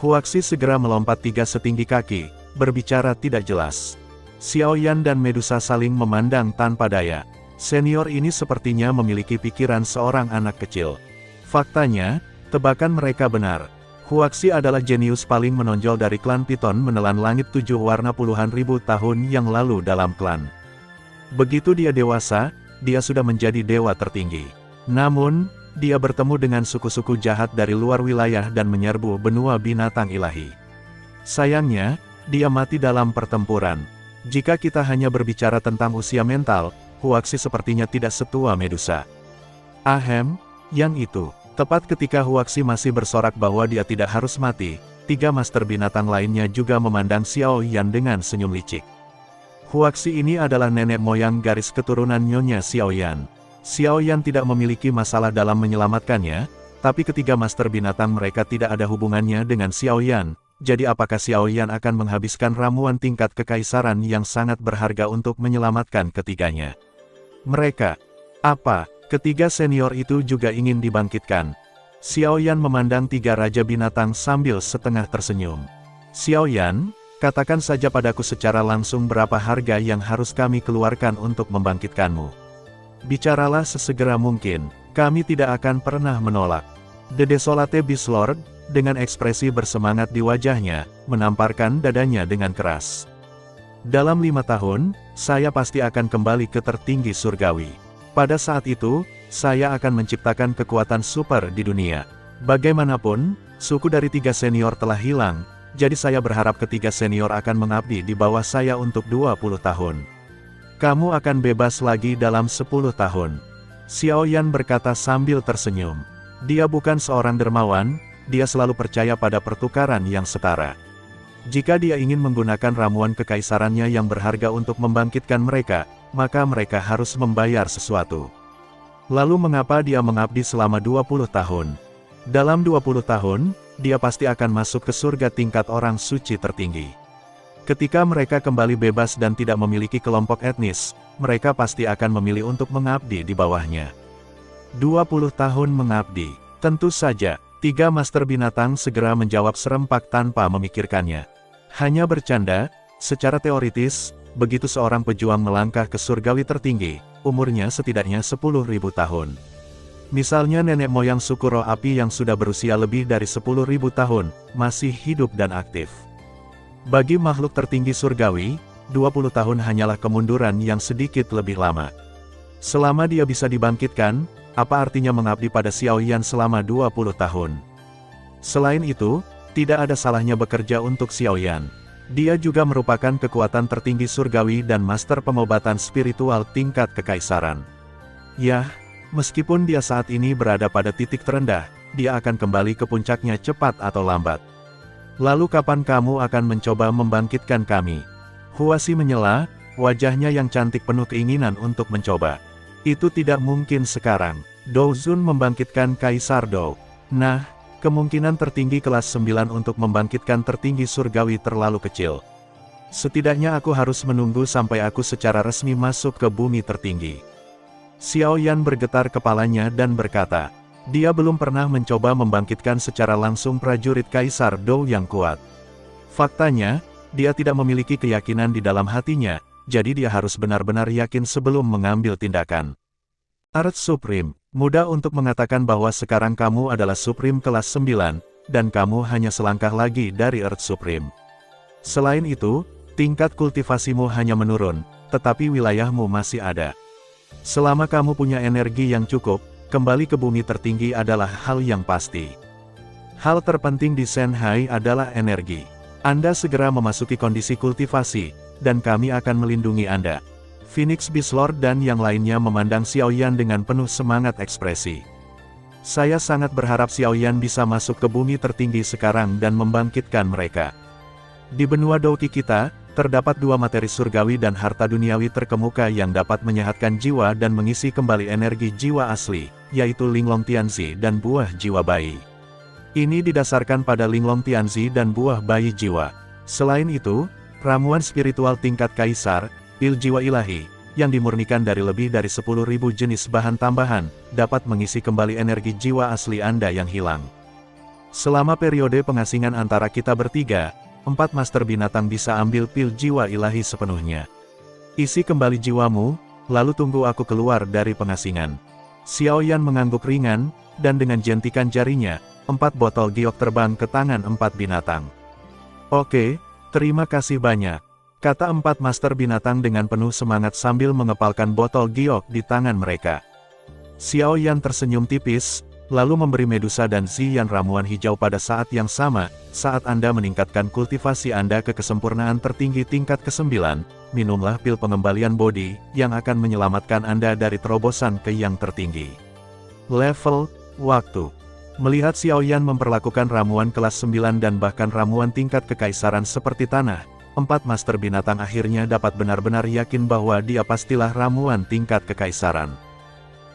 Speaker 1: Huaxi segera melompat 3 setinggi kaki, berbicara tidak jelas. Xiaoyan dan Medusa saling memandang tanpa daya. Senior ini sepertinya memiliki pikiran seorang anak kecil. Faktanya, tebakan mereka benar. Huaxi adalah jenius paling menonjol dari klan Piton menelan langit 7 warna puluhan ribu tahun yang lalu dalam klan. Begitu dia dewasa, dia sudah menjadi dewa tertinggi. Namun, dia bertemu dengan suku-suku jahat dari luar wilayah dan menyerbu benua binatang ilahi. Sayangnya, dia mati dalam pertempuran. Jika kita hanya berbicara tentang usia mental, Huaxi sepertinya tidak setua Medusa. Ahem, yang itu. Tepat ketika Huaxi masih bersorak bahwa dia tidak harus mati, 3 master binatang lainnya juga memandang Xiaoyan dengan senyum licik. Huaxi ini adalah nenek moyang garis keturunan Nyonya Xiaoyan. Xiaoyan tidak memiliki masalah dalam menyelamatkannya, tapi ketiga master binatang mereka tidak ada hubungannya dengan Xiaoyan, jadi apakah Xiaoyan akan menghabiskan ramuan tingkat kekaisaran yang sangat berharga untuk menyelamatkan ketiganya? Mereka, apa? Ketiga senior itu juga ingin dibangkitkan. Xiaoyan memandang 3 raja binatang sambil setengah tersenyum. Xiaoyan, katakan saja padaku secara langsung berapa harga yang harus kami keluarkan untuk membangkitkanmu. Bicaralah sesegera mungkin, kami tidak akan pernah menolak. The Desolate Beast Lord, dengan ekspresi bersemangat di wajahnya, menamparkan dadanya dengan keras. Dalam 5 tahun, saya pasti akan kembali ke tertinggi surgawi. Pada saat itu, saya akan menciptakan kekuatan super di dunia. Bagaimanapun, suku dari 3 senior telah hilang, jadi saya berharap ketiga senior akan mengabdi di bawah saya untuk 20 tahun. Kamu akan bebas lagi dalam 10 tahun. Xiaoyan berkata sambil tersenyum. Dia bukan seorang dermawan, dia selalu percaya pada pertukaran yang setara. Jika dia ingin menggunakan ramuan kekaisarannya yang berharga untuk membangkitkan mereka, maka mereka harus membayar sesuatu. Lalu mengapa dia mengabdi selama 20 tahun? Dalam 20 tahun, dia pasti akan masuk ke surga tingkat orang suci tertinggi. Ketika mereka kembali bebas dan tidak memiliki kelompok etnis, mereka pasti akan memilih untuk mengabdi di bawahnya. 20 tahun mengabdi. Tentu saja, 3 master binatang segera menjawab serempak tanpa memikirkannya. Hanya bercanda, secara teoritis, begitu seorang pejuang melangkah ke surgawi tertinggi, umurnya setidaknya 10.000 tahun. Misalnya nenek moyang suku roh api yang sudah berusia lebih dari 10.000 tahun, masih hidup dan aktif. Bagi makhluk tertinggi surgawi, 20 tahun hanyalah kemunduran yang sedikit lebih lama. Selama dia bisa dibangkitkan, apa artinya mengabdi pada Xiaoyan selama 20 tahun? Selain itu, tidak ada salahnya bekerja untuk Xiaoyan. Dia juga merupakan kekuatan tertinggi surgawi dan master pengobatan spiritual tingkat kekaisaran. Yah, meskipun dia saat ini berada pada titik terendah, dia akan kembali ke puncaknya cepat atau lambat. Lalu kapan kamu akan mencoba membangkitkan kami? Huasi menyela, wajahnya yang cantik penuh keinginan untuk mencoba. Itu tidak mungkin sekarang. Dou Zun membangkitkan Kaisar Dou. Nah, kemungkinan tertinggi kelas 9 untuk membangkitkan tertinggi surgawi terlalu kecil. Setidaknya aku harus menunggu sampai aku secara resmi masuk ke bumi tertinggi. Xiaoyan bergetar kepalanya dan berkata, dia belum pernah mencoba membangkitkan secara langsung prajurit Kaisar Dou yang kuat. Faktanya, dia tidak memiliki keyakinan di dalam hatinya, jadi dia harus benar-benar yakin sebelum mengambil tindakan. Earth Supreme, mudah untuk mengatakan bahwa sekarang kamu adalah Supreme kelas 9, dan kamu hanya selangkah lagi dari Earth Supreme. Selain itu, tingkat kultivasimu hanya menurun, tetapi wilayahmu masih ada. Selama kamu punya energi yang cukup, kembali ke bumi tertinggi adalah hal yang pasti. Hal terpenting di Shanghai adalah energi. Anda segera memasuki kondisi kultivasi, dan kami akan melindungi Anda. Phoenix Beast Lord dan yang lainnya memandang Xiaoyan dengan penuh semangat ekspresi. Saya sangat berharap Xiaoyan bisa masuk ke bumi tertinggi sekarang dan membangkitkan mereka. Di benua Douqi kita, terdapat dua materi surgawi dan harta duniawi terkemuka yang dapat menyehatkan jiwa dan mengisi kembali energi jiwa asli, yaitu Linglong Tianzi dan buah jiwa bayi. Ini didasarkan pada Linglong Tianzi dan buah bayi jiwa. Selain itu, ramuan spiritual tingkat kaisar, pil jiwa ilahi, yang dimurnikan dari lebih dari 10.000 jenis bahan tambahan, dapat mengisi kembali energi jiwa asli Anda yang hilang. Selama periode pengasingan antara kita bertiga, 4 master binatang bisa ambil pil jiwa ilahi sepenuhnya. Isi kembali jiwamu, lalu tunggu aku keluar dari pengasingan. Xiaoyan mengangguk ringan, dan dengan jentikan jarinya, 4 botol giok terbang ke tangan 4 binatang. Oke, terima kasih banyak, kata 4 master binatang dengan penuh semangat sambil mengepalkan botol giok di tangan mereka. Xiaoyan tersenyum tipis, lalu memberi Medusa dan Ziyan ramuan hijau pada saat yang sama. Saat Anda meningkatkan kultivasi Anda ke kesempurnaan tertinggi tingkat ke-9, minumlah pil pengembalian bodi, yang akan menyelamatkan Anda dari terobosan ke yang tertinggi. Level, waktu. Melihat Xiaoyan memperlakukan ramuan kelas 9 dan bahkan ramuan tingkat kekaisaran seperti tanah, 4 master binatang akhirnya dapat benar-benar yakin bahwa dia pastilah ramuan tingkat kekaisaran.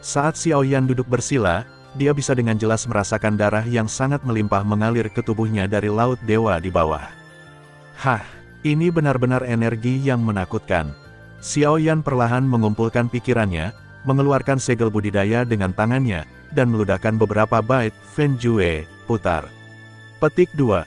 Speaker 1: Saat Xiaoyan duduk bersila, dia bisa dengan jelas merasakan darah yang sangat melimpah mengalir ke tubuhnya dari laut dewa di bawah. Hah, ini benar-benar energi yang menakutkan. Xiaoyan perlahan mengumpulkan pikirannya, mengeluarkan segel budidaya dengan tangannya, dan meludahkan beberapa bait Fenjue, putar. Petik 2.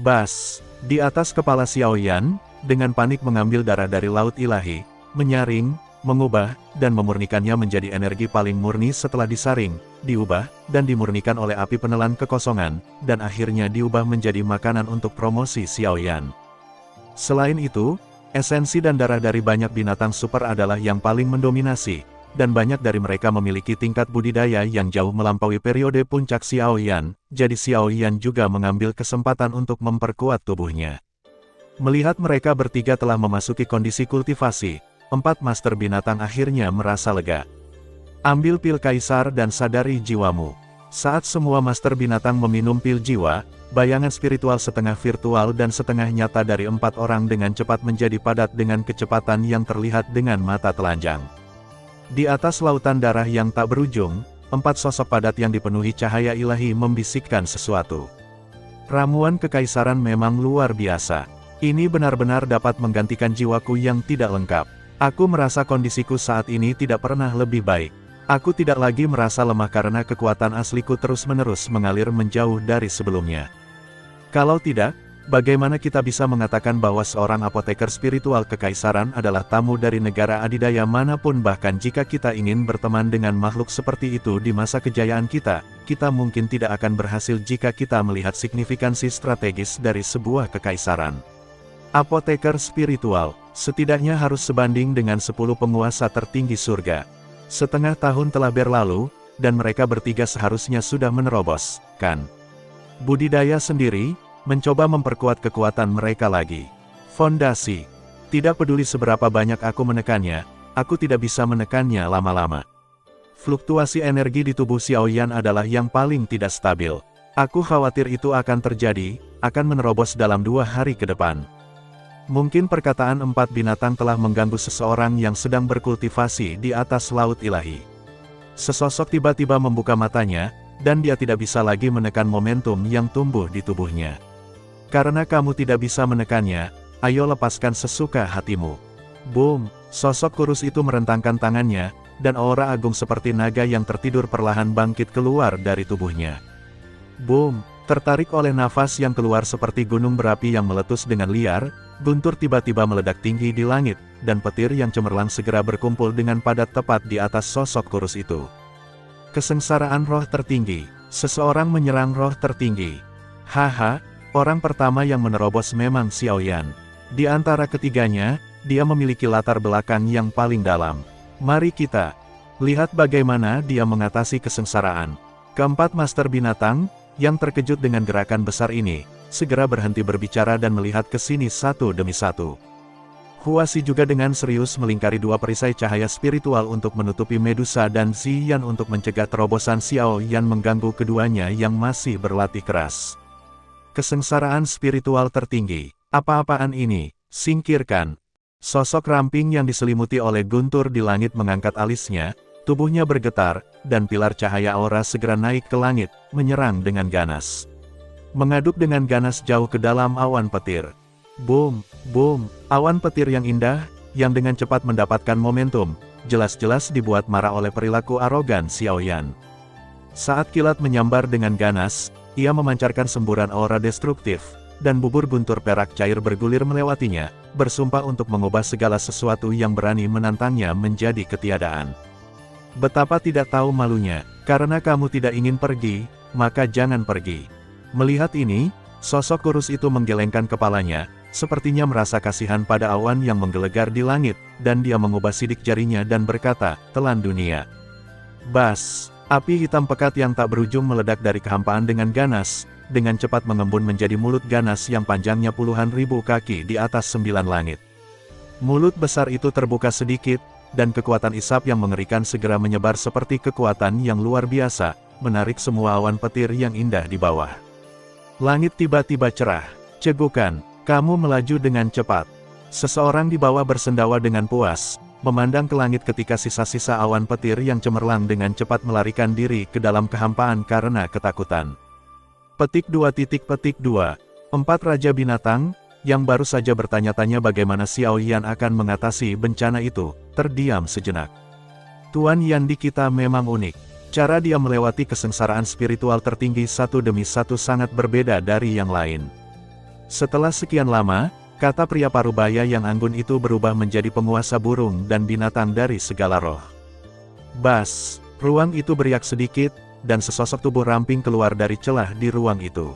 Speaker 1: Bas. Di atas kepala Xiaoyan, dengan panik mengambil darah dari laut ilahi, menyaring, mengubah, dan memurnikannya menjadi energi paling murni setelah disaring, diubah, dan dimurnikan oleh api penelan kekosongan, dan akhirnya diubah menjadi makanan untuk promosi Xiaoyan. Selain itu, esensi dan darah dari banyak binatang super adalah yang paling mendominasi, dan banyak dari mereka memiliki tingkat budidaya yang jauh melampaui periode puncak Xiaoyan, jadi Xiaoyan juga mengambil kesempatan untuk memperkuat tubuhnya. Melihat mereka bertiga telah memasuki kondisi kultivasi, 4 master binatang akhirnya merasa lega. Ambil pil kaisar dan sadari jiwamu. Saat semua master binatang meminum pil jiwa, bayangan spiritual setengah virtual dan setengah nyata dari 4 orang dengan cepat menjadi padat dengan kecepatan yang terlihat dengan mata telanjang. Di atas lautan darah yang tak berujung, 4 sosok padat yang dipenuhi cahaya ilahi membisikkan sesuatu. Ramuan kekaisaran memang luar biasa. Ini benar-benar dapat menggantikan jiwaku yang tidak lengkap. Aku merasa kondisiku saat ini tidak pernah lebih baik. Aku tidak lagi merasa lemah karena kekuatan asliku terus-menerus mengalir menjauh dari sebelumnya. Kalau tidak, bagaimana kita bisa mengatakan bahwa seorang apoteker spiritual kekaisaran adalah tamu dari negara adidaya manapun? Bahkan jika kita ingin berteman dengan makhluk seperti itu di masa kejayaan kita, kita mungkin tidak akan berhasil jika kita melihat signifikansi strategis dari sebuah kekaisaran. Apoteker spiritual, setidaknya harus sebanding dengan 10 penguasa tertinggi surga. Setengah tahun telah berlalu, dan mereka bertiga seharusnya sudah menerobos, kan? Budidaya sendiri, mencoba memperkuat kekuatan mereka lagi. Fondasi. Tidak peduli seberapa banyak aku menekannya, aku tidak bisa menekannya lama-lama. Fluktuasi energi di tubuh Xiaoyan adalah yang paling tidak stabil. Aku khawatir itu akan terjadi, akan menerobos dalam 2 hari ke depan. Mungkin perkataan 4 binatang telah mengganggu seseorang yang sedang berkultivasi di atas laut ilahi. Sesosok tiba-tiba membuka matanya, dan dia tidak bisa lagi menekan momentum yang tumbuh di tubuhnya. Karena kamu tidak bisa menekannya, ayo lepaskan sesuka hatimu. Boom! Sosok kurus itu merentangkan tangannya, dan aura agung seperti naga yang tertidur perlahan bangkit keluar dari tubuhnya. Boom! Tertarik oleh nafas yang keluar seperti gunung berapi yang meletus dengan liar, guntur tiba-tiba meledak tinggi di langit, dan petir yang cemerlang segera berkumpul dengan padat tepat di atas sosok kurus itu. Kesengsaraan roh tertinggi. Seseorang menyerang roh tertinggi. Haha, orang pertama yang menerobos memang Xiaoyan. Di antara ketiganya, dia memiliki latar belakang yang paling dalam. Mari kita. Lihat bagaimana dia mengatasi kesengsaraan. Keempat master binatang, yang terkejut dengan gerakan besar ini, segera berhenti berbicara dan melihat ke sini satu demi satu. Huasi juga dengan serius melingkari dua perisai cahaya spiritual untuk menutupi Medusa dan Ziyan untuk mencegah terobosan Xiao Yan mengganggu keduanya yang masih berlatih keras. Kesengsaraan spiritual tertinggi. Apa-apaan ini? Singkirkan. Sosok ramping yang diselimuti oleh guntur di langit mengangkat alisnya, tubuhnya bergetar, dan pilar cahaya aura segera naik ke langit, menyerang dengan ganas. Mengaduk dengan ganas jauh ke dalam awan petir. Boom, boom, awan petir yang indah, yang dengan cepat mendapatkan momentum, jelas-jelas dibuat marah oleh perilaku arogan Xiao Yan. Saat kilat menyambar dengan ganas, ia memancarkan semburan aura destruktif, dan bubur guntur perak cair bergulir melewatinya, bersumpah untuk mengubah segala sesuatu yang berani menantangnya menjadi ketiadaan. Betapa tidak tahu malunya, karena kamu tidak ingin pergi, maka jangan pergi. Melihat ini, sosok kurus itu menggelengkan kepalanya, sepertinya merasa kasihan pada awan yang menggelegar di langit, dan dia mengubah sidik jarinya dan berkata, "Telan dunia." Bas, api hitam pekat yang tak berujung meledak dari kehampaan dengan ganas, dengan cepat mengembun menjadi mulut ganas yang panjangnya puluhan ribu kaki di atas 9 langit. Mulut besar itu terbuka sedikit, dan kekuatan isap yang mengerikan segera menyebar seperti kekuatan yang luar biasa, menarik semua awan petir yang indah di bawah. Langit tiba-tiba cerah. Cegukan, kamu melaju dengan cepat. Seseorang di bawah bersendawa dengan puas, memandang ke langit ketika sisa-sisa awan petir yang cemerlang dengan cepat melarikan diri ke dalam kehampaan karena ketakutan. Petik 2.2. Empat Raja Binatang, yang baru saja bertanya-tanya bagaimana Xiao Yan akan mengatasi bencana itu, terdiam sejenak. Tuan Yandi kita memang unik. Cara dia melewati kesengsaraan spiritual tertinggi satu demi satu sangat berbeda dari yang lain. Setelah sekian lama, kata pria parubaya yang anggun itu berubah menjadi penguasa burung dan binatang dari segala roh. Bas, ruang itu beriak sedikit, dan sesosok tubuh ramping keluar dari celah di ruang itu.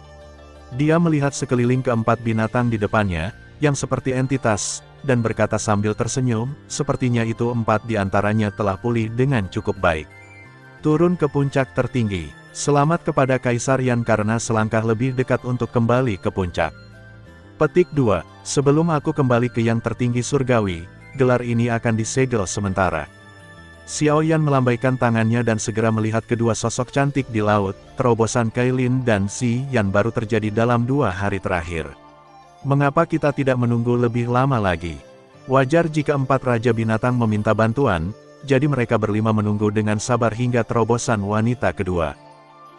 Speaker 1: Dia melihat sekeliling keempat binatang di depannya, yang seperti entitas, dan berkata sambil tersenyum, sepertinya itu empat di antaranya telah pulih dengan cukup baik. Turun ke puncak tertinggi. Selamat kepada Kaisar Yan karena selangkah lebih dekat untuk kembali ke puncak. Petik 2. Sebelum aku kembali ke yang tertinggi surgawi, gelar ini akan disegel sementara. Xiao Yan melambaikan tangannya dan segera melihat kedua sosok cantik di laut, terobosan Kailin dan Ziyan baru terjadi dalam 2 hari terakhir. Mengapa kita tidak menunggu lebih lama lagi? Wajar jika empat Raja Binatang meminta bantuan, jadi mereka berlima menunggu dengan sabar hingga terobosan wanita kedua.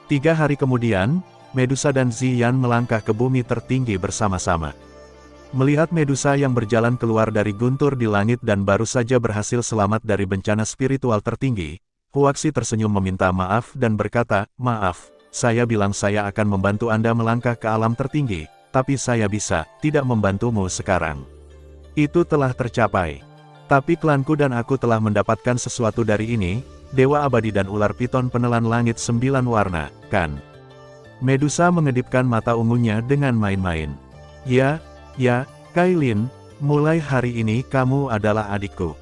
Speaker 1: 3 hari kemudian, Medusa dan Ziyan melangkah ke bumi tertinggi bersama-sama. Melihat Medusa yang berjalan keluar dari guntur di langit dan baru saja berhasil selamat dari bencana spiritual tertinggi, Huaxi tersenyum meminta maaf dan berkata, "Maaf, saya bilang saya akan membantu Anda melangkah ke alam tertinggi, tapi saya tidak membantumu sekarang. Itu telah tercapai. Tapi klanku dan aku telah mendapatkan sesuatu dari ini, Dewa Abadi dan Ular Piton penelan langit 9 warna, kan?" Medusa mengedipkan mata ungunya dengan main-main. Ya, Kailin, mulai hari ini kamu adalah adikku."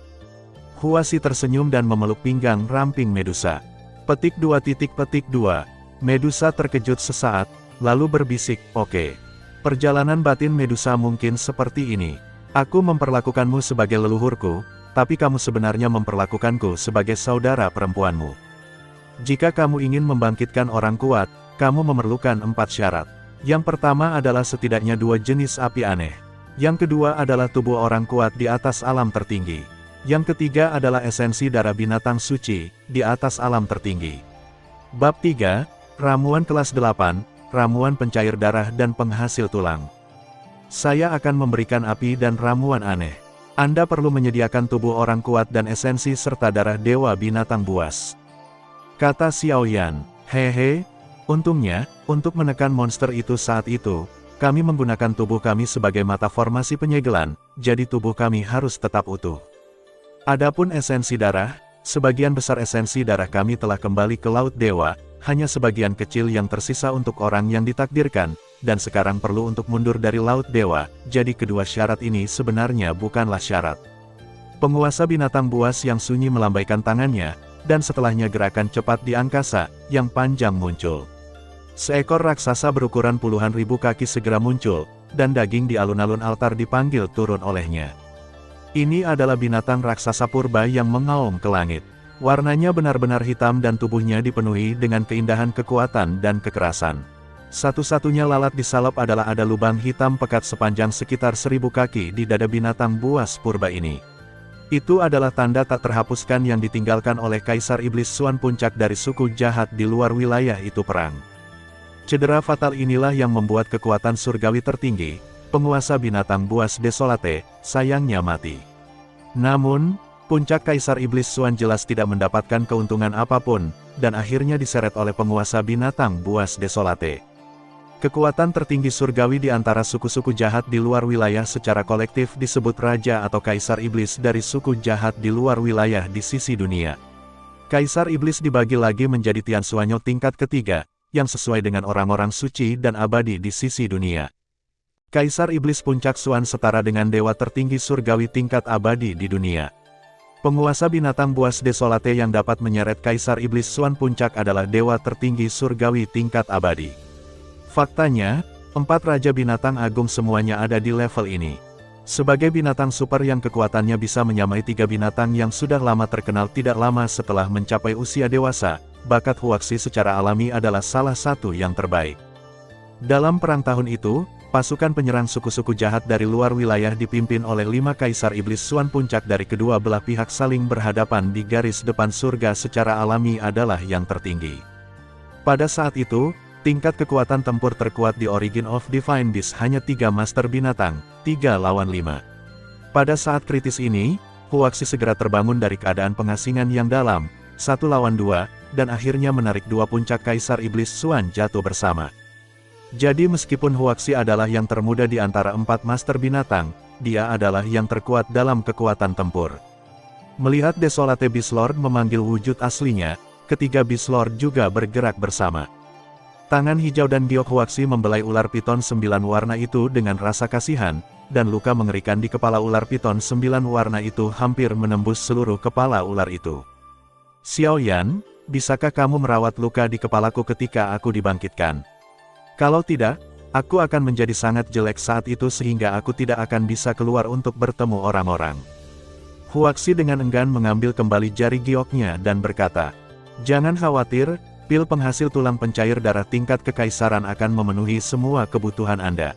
Speaker 1: Huasi tersenyum dan memeluk pinggang ramping Medusa. Petik 2. Medusa terkejut sesaat, lalu berbisik, "Oke. Perjalanan batin Medusa mungkin seperti ini. Aku memperlakukanmu sebagai leluhurku, tapi kamu sebenarnya memperlakukanku sebagai saudara perempuanmu. Jika kamu ingin membangkitkan orang kuat, kamu memerlukan 4 syarat. Yang pertama adalah setidaknya 2 jenis api aneh. Yang kedua adalah tubuh orang kuat di atas alam tertinggi. Yang ketiga adalah esensi darah binatang suci, di atas alam tertinggi. Bab 3, Ramuan kelas 8, Ramuan pencair darah dan penghasil tulang. Saya akan memberikan api dan ramuan aneh. Anda perlu menyediakan tubuh orang kuat dan esensi serta darah dewa binatang buas," kata Xiao Yan. "Hehe, untungnya, untuk menekan monster itu saat itu, kami menggunakan tubuh kami sebagai mata formasi penyegelan, jadi tubuh kami harus tetap utuh. Adapun esensi darah, sebagian besar esensi darah kami telah kembali ke Laut Dewa, hanya sebagian kecil yang tersisa untuk orang yang ditakdirkan, dan sekarang perlu untuk mundur dari Laut Dewa, jadi kedua syarat ini sebenarnya bukanlah syarat." Penguasa binatang buas yang sunyi melambaikan tangannya, dan setelahnya gerakan cepat di angkasa, yang panjang muncul. Seekor raksasa berukuran puluhan ribu kaki segera muncul, dan daging di alun-alun altar dipanggil turun olehnya. Ini adalah binatang raksasa purba yang mengaum ke langit. Warnanya benar-benar hitam dan tubuhnya dipenuhi dengan keindahan kekuatan dan kekerasan. Satu-satunya lalat di salep adalah ada lubang hitam pekat sepanjang sekitar 1000 kaki di dada binatang buas purba ini. Itu adalah tanda tak terhapuskan yang ditinggalkan oleh Kaisar Iblis Suan Puncak dari suku jahat di luar wilayah itu perang. Cedera fatal inilah yang membuat kekuatan surgawi tertinggi, penguasa binatang buas desolate, sayangnya mati. Namun, puncak Kaisar Iblis Suan jelas tidak mendapatkan keuntungan apapun, dan akhirnya diseret oleh penguasa binatang buas desolate. Kekuatan tertinggi surgawi di antara suku-suku jahat di luar wilayah secara kolektif disebut Raja atau Kaisar Iblis dari suku jahat di luar wilayah di sisi dunia. Kaisar Iblis dibagi lagi menjadi Tian Xuanyo tingkat ketiga, yang sesuai dengan orang-orang suci dan abadi di sisi dunia. Kaisar Iblis Puncak Suan setara dengan dewa tertinggi surgawi tingkat abadi di dunia. Penguasa binatang buas desolate yang dapat menyeret Kaisar Iblis Suan Puncak adalah dewa tertinggi surgawi tingkat abadi. Faktanya, 4 raja binatang agung semuanya ada di level ini. Sebagai binatang super yang kekuatannya bisa menyamai 3 binatang yang sudah lama terkenal tidak lama setelah mencapai usia dewasa, bakat Huaxi secara alami adalah salah satu yang terbaik. Dalam perang tahun itu, pasukan penyerang suku-suku jahat dari luar wilayah dipimpin oleh 5 Kaisar Iblis Suan Puncak dari kedua belah pihak saling berhadapan di garis depan surga secara alami adalah yang tertinggi. Pada saat itu, tingkat kekuatan tempur terkuat di Origin of Divine Beast hanya 3 master binatang, 3 lawan 5. Pada saat kritis ini, Huaxi segera terbangun dari keadaan pengasingan yang dalam, 1 lawan 2, dan akhirnya menarik 2 puncak Kaisar Iblis Suan jatuh bersama. Jadi meskipun Huaxi adalah yang termuda di antara 4 master binatang, dia adalah yang terkuat dalam kekuatan tempur. Melihat Desolate Beast Lord memanggil wujud aslinya, ketiga Beast Lord juga bergerak bersama. Tangan hijau dan giok Huaxi membelai ular piton 9 warna itu dengan rasa kasihan, dan luka mengerikan di kepala ular piton 9 warna itu hampir menembus seluruh kepala ular itu. Xiaoyan, bisakah kamu merawat luka di kepalaku ketika aku dibangkitkan? Kalau tidak, aku akan menjadi sangat jelek saat itu sehingga aku tidak akan bisa keluar untuk bertemu orang-orang. Huaxi dengan enggan mengambil kembali jari gioknya dan berkata, jangan khawatir, pil penghasil tulang pencair darah tingkat kekaisaran akan memenuhi semua kebutuhan Anda.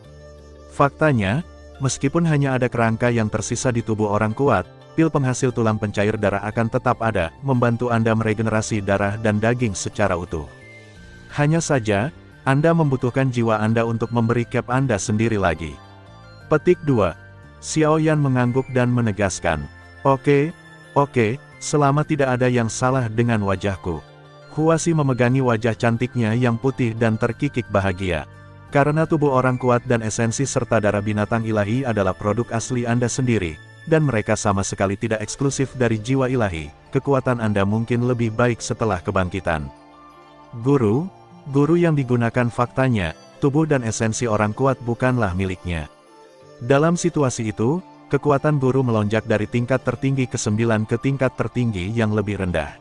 Speaker 1: Faktanya, meskipun hanya ada kerangka yang tersisa di tubuh orang kuat, pil penghasil tulang pencair darah akan tetap ada, membantu Anda meregenerasi darah dan daging secara utuh. Hanya saja, Anda membutuhkan jiwa Anda untuk memberi cap Anda sendiri lagi. Petik 2. Xiaoyan mengangguk dan menegaskan, Oke, selama tidak ada yang salah dengan wajahku. Huaxi memegangi wajah cantiknya yang putih dan terkikik bahagia. Karena tubuh orang kuat dan esensi serta darah binatang ilahi adalah produk asli Anda sendiri, dan mereka sama sekali tidak eksklusif dari jiwa ilahi, kekuatan Anda mungkin lebih baik setelah kebangkitan. Guru yang digunakan faktanya, tubuh dan esensi orang kuat bukanlah miliknya. Dalam situasi itu, kekuatan guru melonjak dari tingkat tertinggi ke-9 ke tingkat tertinggi yang lebih rendah.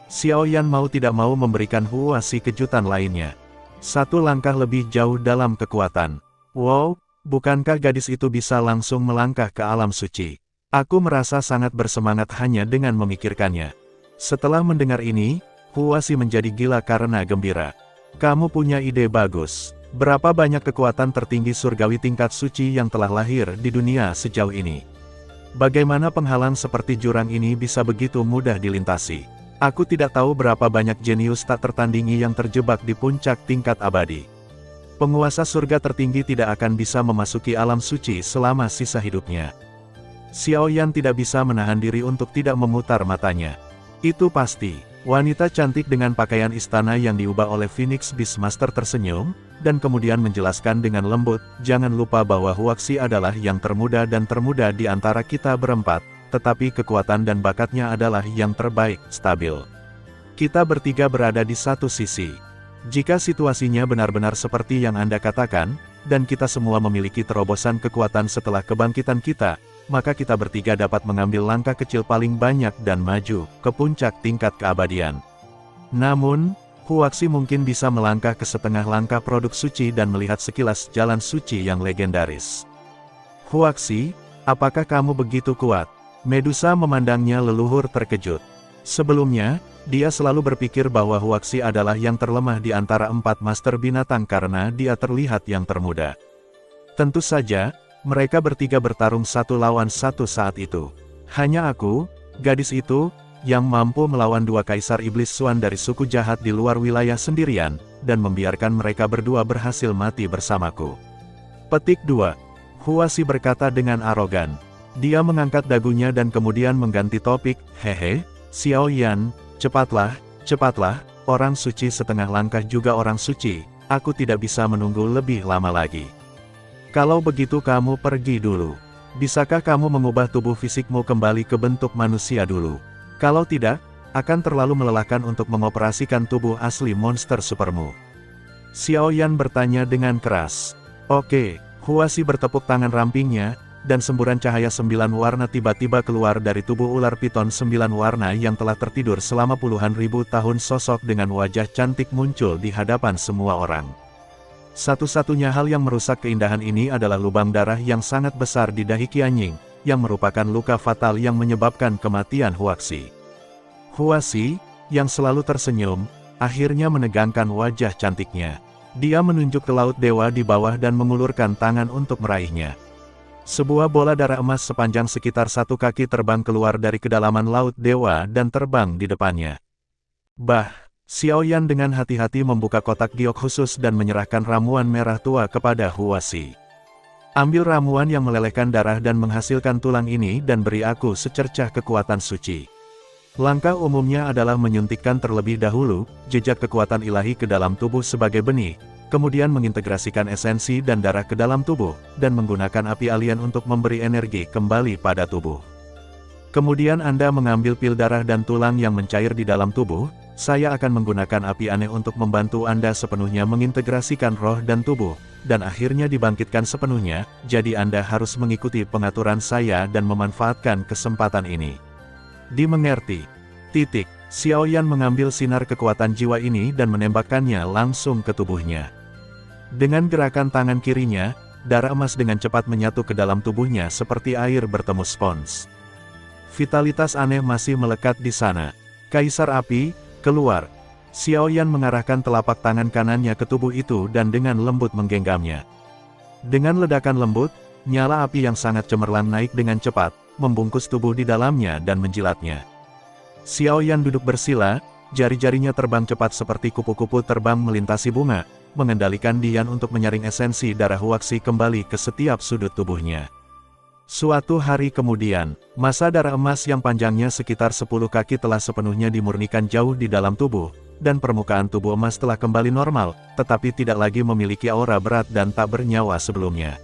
Speaker 1: Xiaoyan mau tidak mau memberikan Huaxi kejutan lainnya. 1 langkah lebih jauh dalam kekuatan. Wow, bukankah gadis itu bisa langsung melangkah ke alam suci? Aku merasa sangat bersemangat hanya dengan memikirkannya. Setelah mendengar ini, Huaxi menjadi gila karena gembira. Kamu punya ide bagus. Berapa banyak kekuatan tertinggi surgawi tingkat suci yang telah lahir di dunia sejauh ini? Bagaimana penghalang seperti jurang ini bisa begitu mudah dilintasi? Aku tidak tahu berapa banyak jenius tak tertandingi yang terjebak di puncak tingkat abadi. Penguasa surga tertinggi tidak akan bisa memasuki alam suci selama sisa hidupnya. Xiaoyan tidak bisa menahan diri untuk tidak memutar matanya. Itu pasti. Wanita cantik dengan pakaian istana yang diubah oleh Phoenix Beastmaster tersenyum, dan kemudian menjelaskan dengan lembut, jangan lupa bahwa Huaxi adalah yang termuda dan termuda di antara kita berempat, tetapi kekuatan dan bakatnya adalah yang terbaik, stabil. Kita bertiga berada di satu sisi. Jika situasinya benar-benar seperti yang Anda katakan, dan kita semua memiliki terobosan kekuatan setelah kebangkitan kita, maka kita bertiga dapat mengambil langkah kecil paling banyak dan maju ke puncak tingkat keabadian. Namun, Huaxi mungkin bisa melangkah ke setengah langkah produk suci dan melihat sekilas jalan suci yang legendaris. Huaxi, apakah kamu begitu kuat? Medusa memandangnya leluhur terkejut. Sebelumnya, dia selalu berpikir bahwa Huaxi adalah yang terlemah di antara 4 master binatang karena dia terlihat yang termuda. Tentu saja, mereka bertiga bertarung satu lawan satu saat itu. Hanya aku, gadis itu, yang mampu melawan 2 kaisar iblis Swan dari suku jahat di luar wilayah sendirian, dan membiarkan mereka berdua berhasil mati bersamaku. Petik 2. Huaxi berkata dengan arogan. Dia mengangkat dagunya dan kemudian mengganti topik, hehe, Xiao Yan, cepatlah, orang suci setengah langkah juga orang suci, aku tidak bisa menunggu lebih lama lagi. Kalau begitu kamu pergi dulu. Bisakah kamu mengubah tubuh fisikmu kembali ke bentuk manusia dulu? Kalau tidak, akan terlalu melelahkan untuk mengoperasikan tubuh asli monster supermu. Xiao Yan bertanya dengan keras. Oke, Huaxi bertepuk tangan rampingnya, dan semburan cahaya 9 warna tiba-tiba keluar dari tubuh ular piton 9 warna yang telah tertidur selama puluhan ribu tahun. Sosok dengan wajah cantik muncul di hadapan semua orang. Satu-satunya hal yang merusak keindahan ini adalah lubang darah yang sangat besar di dahi Qianying, yang merupakan luka fatal yang menyebabkan kematian Huaxi. Huaxi, yang selalu tersenyum, akhirnya menegangkan wajah cantiknya. Dia menunjuk ke laut dewa di bawah dan mengulurkan tangan untuk meraihnya. Sebuah bola darah emas sepanjang sekitar 1 kaki terbang keluar dari kedalaman laut dewa dan terbang di depannya. Xiao Yan dengan hati-hati membuka kotak giok khusus dan menyerahkan ramuan merah tua kepada Huaxi. Ambil ramuan yang melelehkan darah dan menghasilkan tulang ini dan beri aku secercah kekuatan suci. Langkah umumnya adalah menyuntikkan terlebih dahulu jejak kekuatan ilahi ke dalam tubuh sebagai benih, kemudian mengintegrasikan esensi dan darah ke dalam tubuh, dan menggunakan api alien untuk memberi energi kembali pada tubuh. Kemudian Anda mengambil pil darah dan tulang yang mencair di dalam tubuh. Saya akan menggunakan api aneh untuk membantu Anda sepenuhnya mengintegrasikan roh dan tubuh, dan akhirnya dibangkitkan sepenuhnya, jadi Anda harus mengikuti pengaturan saya dan memanfaatkan kesempatan ini. Dimengerti. Xiao Yan mengambil sinar kekuatan jiwa ini dan menembakkannya langsung ke tubuhnya. Dengan gerakan tangan kirinya, darah emas dengan cepat menyatu ke dalam tubuhnya seperti air bertemu spons. Vitalitas aneh masih melekat di sana. Kaisar Api, keluar. Xiao Yan mengarahkan telapak tangan kanannya ke tubuh itu dan dengan lembut menggenggamnya. Dengan ledakan lembut, nyala api yang sangat cemerlang naik dengan cepat, membungkus tubuh di dalamnya dan menjilatnya. Xiao Yan duduk bersila, jari-jarinya terbang cepat seperti kupu-kupu terbang melintasi bunga, mengendalikan Dian untuk menyaring esensi darah Huaxi kembali ke setiap sudut tubuhnya. Suatu hari kemudian, massa darah emas yang panjangnya sekitar 10 kaki telah sepenuhnya dimurnikan jauh di dalam tubuh, dan permukaan tubuh emas telah kembali normal, tetapi tidak lagi memiliki aura berat dan tak bernyawa sebelumnya.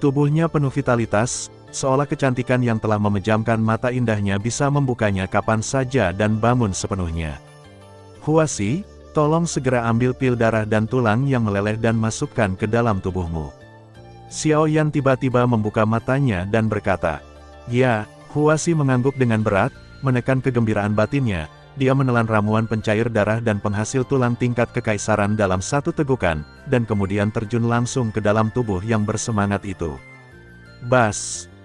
Speaker 1: Tubuhnya penuh vitalitas, seolah kecantikan yang telah memejamkan mata indahnya bisa membukanya kapan saja dan bangun sepenuhnya. Huaxi, tolong segera ambil pil darah dan tulang yang meleleh dan masukkan ke dalam tubuhmu. Xiao Yan tiba-tiba membuka matanya dan berkata, ya. Huaxi mengangguk dengan berat, menekan kegembiraan batinnya. Dia menelan ramuan pencair darah dan penghasil tulang tingkat kekaisaran dalam satu tegukan, dan kemudian terjun langsung ke dalam tubuh yang bersemangat itu.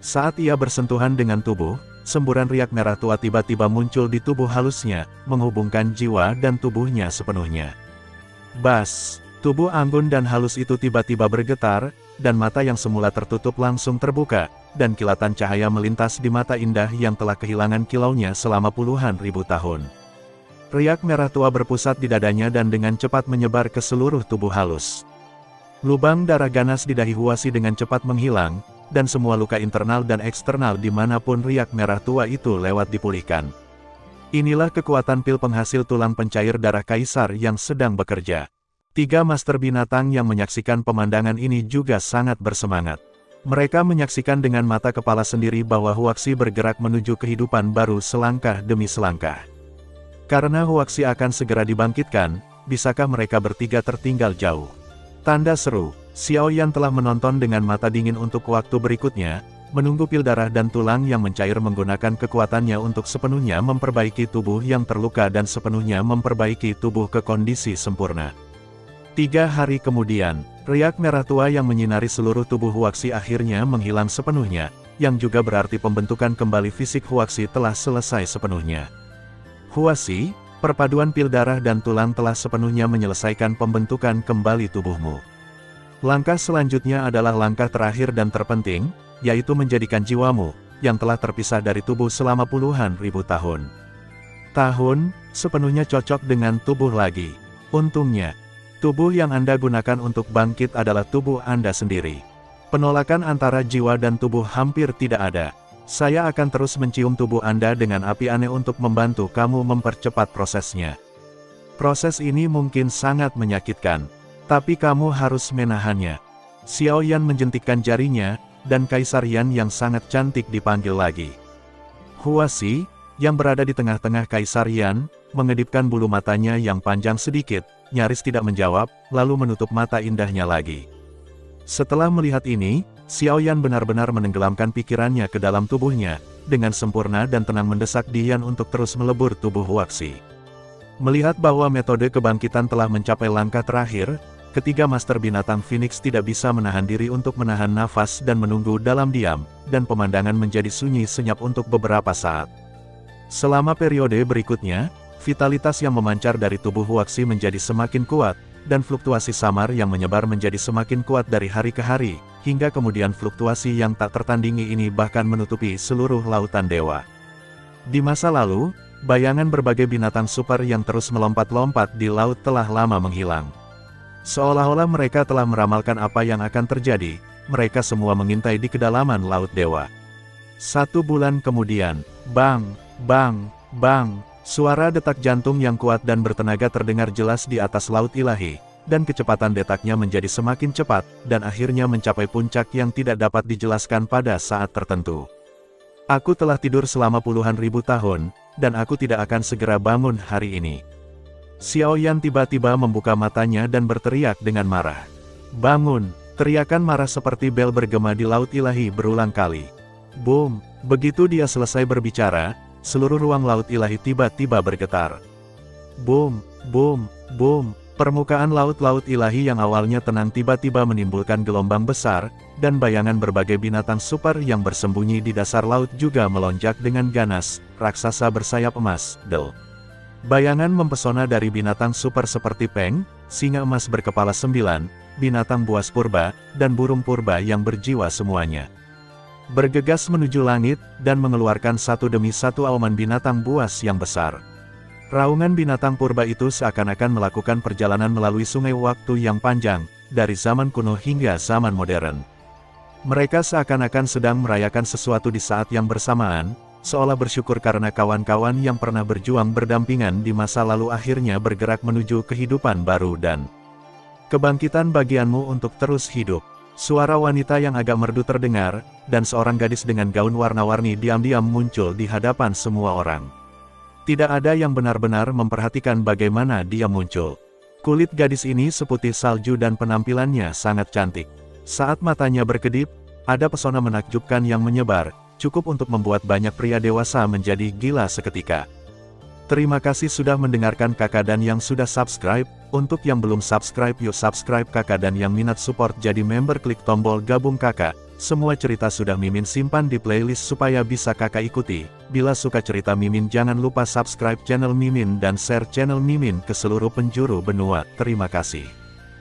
Speaker 1: Saat ia bersentuhan dengan tubuh, semburan riak merah tua tiba-tiba muncul di tubuh halusnya, menghubungkan jiwa dan tubuhnya sepenuhnya. Tubuh anggun dan halus itu tiba-tiba bergetar, dan mata yang semula tertutup langsung terbuka, dan kilatan cahaya melintas di mata indah yang telah kehilangan kilaunya selama puluhan ribu tahun. Riak merah tua berpusat di dadanya dan dengan cepat menyebar ke seluruh tubuh halus. Lubang darah ganas di dahi Huaxi dengan cepat menghilang, dan semua luka internal dan eksternal dimanapun riak merah tua itu lewat dipulihkan. Inilah kekuatan pil penghasil tulang pencair darah kaisar yang sedang bekerja. 3 master binatang yang menyaksikan pemandangan ini juga sangat bersemangat. Mereka menyaksikan dengan mata kepala sendiri bahwa Huaxi bergerak menuju kehidupan baru selangkah demi selangkah. Karena Huaxi akan segera dibangkitkan, bisakah mereka bertiga tertinggal jauh? Tanda seru. Xiao Yan telah menonton dengan mata dingin untuk waktu berikutnya, menunggu pil darah dan tulang yang mencair menggunakan kekuatannya untuk sepenuhnya memperbaiki tubuh yang terluka dan sepenuhnya memperbaiki tubuh ke kondisi sempurna. 3 hari kemudian, riak merah tua yang menyinari seluruh tubuh Huaxi akhirnya menghilang sepenuhnya, yang juga berarti pembentukan kembali fisik Huaxi telah selesai sepenuhnya. Huaxi, perpaduan pil darah dan tulang telah sepenuhnya menyelesaikan pembentukan kembali tubuhmu. Langkah selanjutnya adalah langkah terakhir dan terpenting, yaitu menjadikan jiwamu, yang telah terpisah dari tubuh selama puluhan ribu tahun, sepenuhnya cocok dengan tubuh lagi. Untungnya, tubuh yang Anda gunakan untuk bangkit adalah tubuh Anda sendiri. Penolakan antara jiwa dan tubuh hampir tidak ada. Saya akan terus mencium tubuh Anda dengan api aneh untuk membantu kamu mempercepat prosesnya. Proses ini mungkin sangat menyakitkan, tapi kamu harus menahannya. Xiao Yan menjentikkan jarinya, dan Kaisar Yan yang sangat cantik dipanggil lagi. Huaxi, yang berada di tengah-tengah Kaisar Yan, mengedipkan bulu matanya yang panjang sedikit, nyaris tidak menjawab, lalu menutup mata indahnya lagi. Setelah melihat ini, Xiao Yan benar-benar menenggelamkan pikirannya ke dalam tubuhnya, dengan sempurna dan tenang mendesak Dian untuk terus melebur tubuh Huaxi. Melihat bahwa metode kebangkitan telah mencapai langkah terakhir, ketiga Master Binatang Phoenix tidak bisa menahan diri untuk menahan nafas dan menunggu dalam diam, dan pemandangan menjadi sunyi senyap untuk beberapa saat. Selama periode berikutnya, vitalitas yang memancar dari tubuh Huaxi menjadi semakin kuat, dan fluktuasi samar yang menyebar menjadi semakin kuat dari hari ke hari, hingga kemudian fluktuasi yang tak tertandingi ini bahkan menutupi seluruh lautan dewa. Di masa lalu, bayangan berbagai binatang super yang terus melompat-lompat di laut telah lama menghilang. Seolah-olah mereka telah meramalkan apa yang akan terjadi, mereka semua mengintai di kedalaman laut dewa. 1 bulan kemudian, bang, bang, bang, suara detak jantung yang kuat dan bertenaga terdengar jelas di atas laut ilahi, dan kecepatan detaknya menjadi semakin cepat, dan akhirnya mencapai puncak yang tidak dapat dijelaskan pada saat tertentu. Aku telah tidur selama puluhan ribu tahun, dan aku tidak akan segera bangun hari ini. Xiao Yan tiba-tiba membuka matanya dan berteriak dengan marah. Bangun! Teriakan marah seperti bel bergema di laut ilahi berulang kali. Boom! Begitu dia selesai berbicara, seluruh ruang laut ilahi tiba-tiba bergetar. Boom! Boom! Boom! Permukaan laut-laut ilahi yang awalnya tenang tiba-tiba menimbulkan gelombang besar, dan bayangan berbagai binatang super yang bersembunyi di dasar laut juga melonjak dengan ganas, raksasa bersayap emas, Del. Bayangan mempesona dari binatang super seperti Peng, singa emas berkepala 9, binatang buas purba, dan burung purba yang berjiwa semuanya bergegas menuju langit, dan mengeluarkan satu demi satu auman binatang buas yang besar. Raungan binatang purba itu seakan-akan melakukan perjalanan melalui sungai waktu yang panjang, dari zaman kuno hingga zaman modern. Mereka seakan-akan sedang merayakan sesuatu di saat yang bersamaan, seolah bersyukur karena kawan-kawan yang pernah berjuang berdampingan di masa lalu akhirnya bergerak menuju kehidupan baru dan kebangkitan bagianmu untuk terus hidup. Suara wanita yang agak merdu terdengar, dan seorang gadis dengan gaun warna-warni diam-diam muncul di hadapan semua orang. Tidak ada yang benar-benar memperhatikan bagaimana dia muncul. Kulit gadis ini seputih salju dan penampilannya sangat cantik. Saat matanya berkedip, ada pesona menakjubkan yang menyebar, cukup untuk membuat banyak pria dewasa menjadi gila seketika. Terima kasih sudah mendengarkan kakak dan yang sudah subscribe. Untuk yang belum subscribe yuk subscribe kakak, dan yang minat support jadi member klik tombol gabung kakak. Semua cerita sudah Mimin simpan di playlist supaya bisa kakak ikuti. Bila suka cerita Mimin jangan lupa subscribe channel Mimin dan share channel Mimin ke seluruh penjuru benua. Terima kasih.